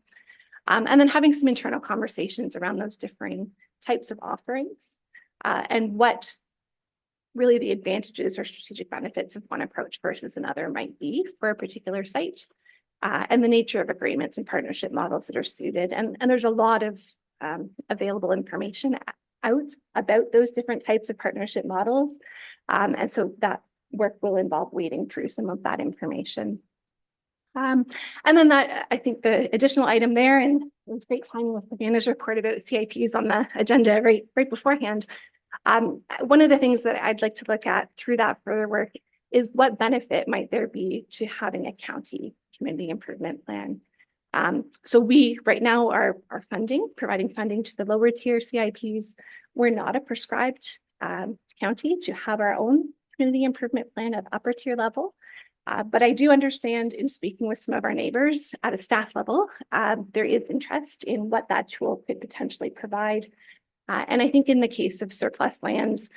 And then having some internal conversations around those differing types of offerings and what really the advantages or strategic benefits of one approach versus another might be for a particular site, and the nature of agreements and partnership models that are suited. And there's a lot of available information out about those different types of partnership models. And so that work will involve wading through some of that information. And then that, I think the additional item there, and it was great timing with the manager report about CIPs on the agenda right beforehand. One of the things that I'd like to look at through that further work is what benefit might there be to having a county community improvement plan. So we right now are providing funding to the lower tier CIPs. We're not a prescribed county to have our own community improvement plan at upper tier level. But I do understand in speaking with some of our neighbors at a staff level, there is interest in what that tool could potentially provide. And I think in the case of surplus lands,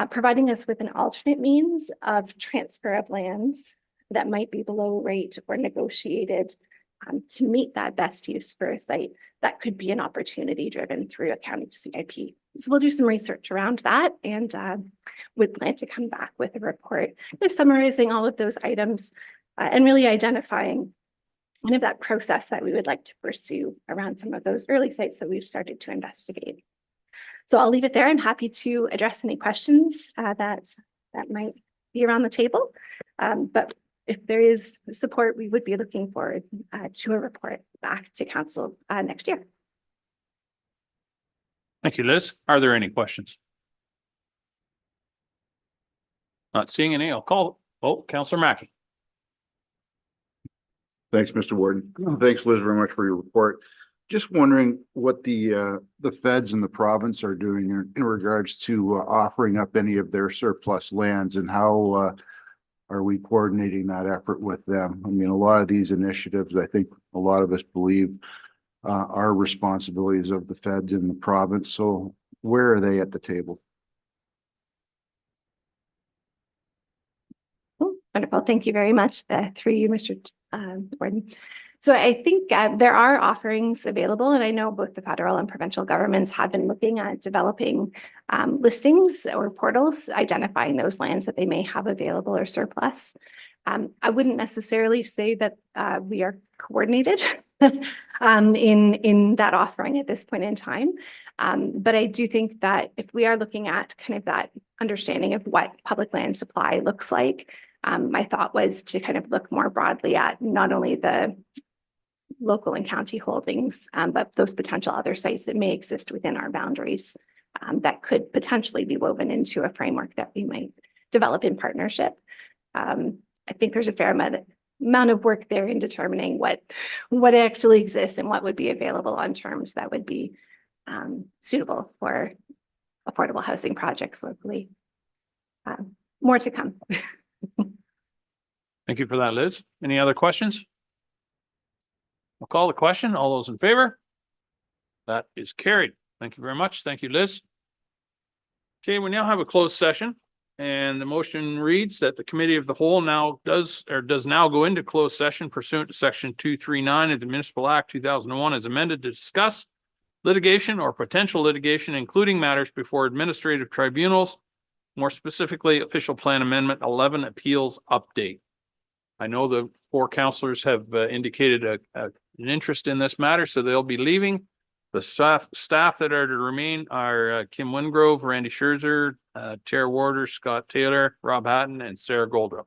providing us with an alternate means of transfer of lands that might be below rate or negotiated to meet that best use for a site, that could be an opportunity driven through a county CIP. So we'll do some research around that and would plan to come back with a report summarizing all of those items and really identifying kind of that process that we would like to pursue around some of those early sites that we've started to investigate. So I'll leave it there. I'm happy to address any questions that might be around the table. But if there is support, we would be looking forward to a report back to council next year. Thank you, Liz. Are there any questions? Not seeing any. I'll call. Oh, Councillor Mackey. Thanks, Mr. Warden. Thanks, Liz, very much for your report. Just wondering what the feds and the province are doing in regards to offering up any of their surplus lands, and how are we coordinating that effort with them? I mean, a lot of these initiatives, I think a lot of us believe are responsibilities of the feds and the province. So where are they at the table? Oh, wonderful. Thank you very much. Through you, Mr. Warden. So I think there are offerings available, and I know both the federal and provincial governments have been looking at developing listings or portals, identifying those lands that they may have available or surplus. I wouldn't necessarily say that we are coordinated in that offering at this point in time. But I do think that if we are looking at kind of that understanding of what public land supply looks like, my thought was to kind of look more broadly at not only the local and county holdings, but those potential other sites that may exist within our boundaries that could potentially be woven into a framework that we might develop in partnership. I think there's a fair amount of work there in determining what actually exists and what would be available on terms that would be suitable for affordable housing projects locally. More to come. Thank you for that, Liz. Any other questions? I'll call the question. All those in favor? That is carried. Thank you very much. Thank you, Liz. Okay, we now have a closed session, and the motion reads that the Committee of the Whole now does now go into closed session pursuant to Section 239 of the Municipal Act 2001 as amended to discuss litigation or potential litigation, including matters before administrative tribunals, more specifically Official Plan Amendment 11 Appeals Update. I know the four councillors have indicated an interest in this matter, so they'll be leaving. The staff that are to remain are Kim Wingrove, Randy Scherzer, Tara Warder, Scott Taylor, Rob Hatton, and Sarah Goldrup.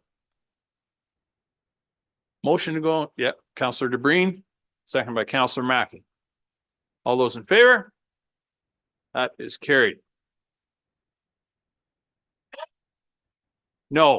Motion to go, yep, Councillor DeBreen, second by Councillor Mackey. All those in favor? That is carried. No.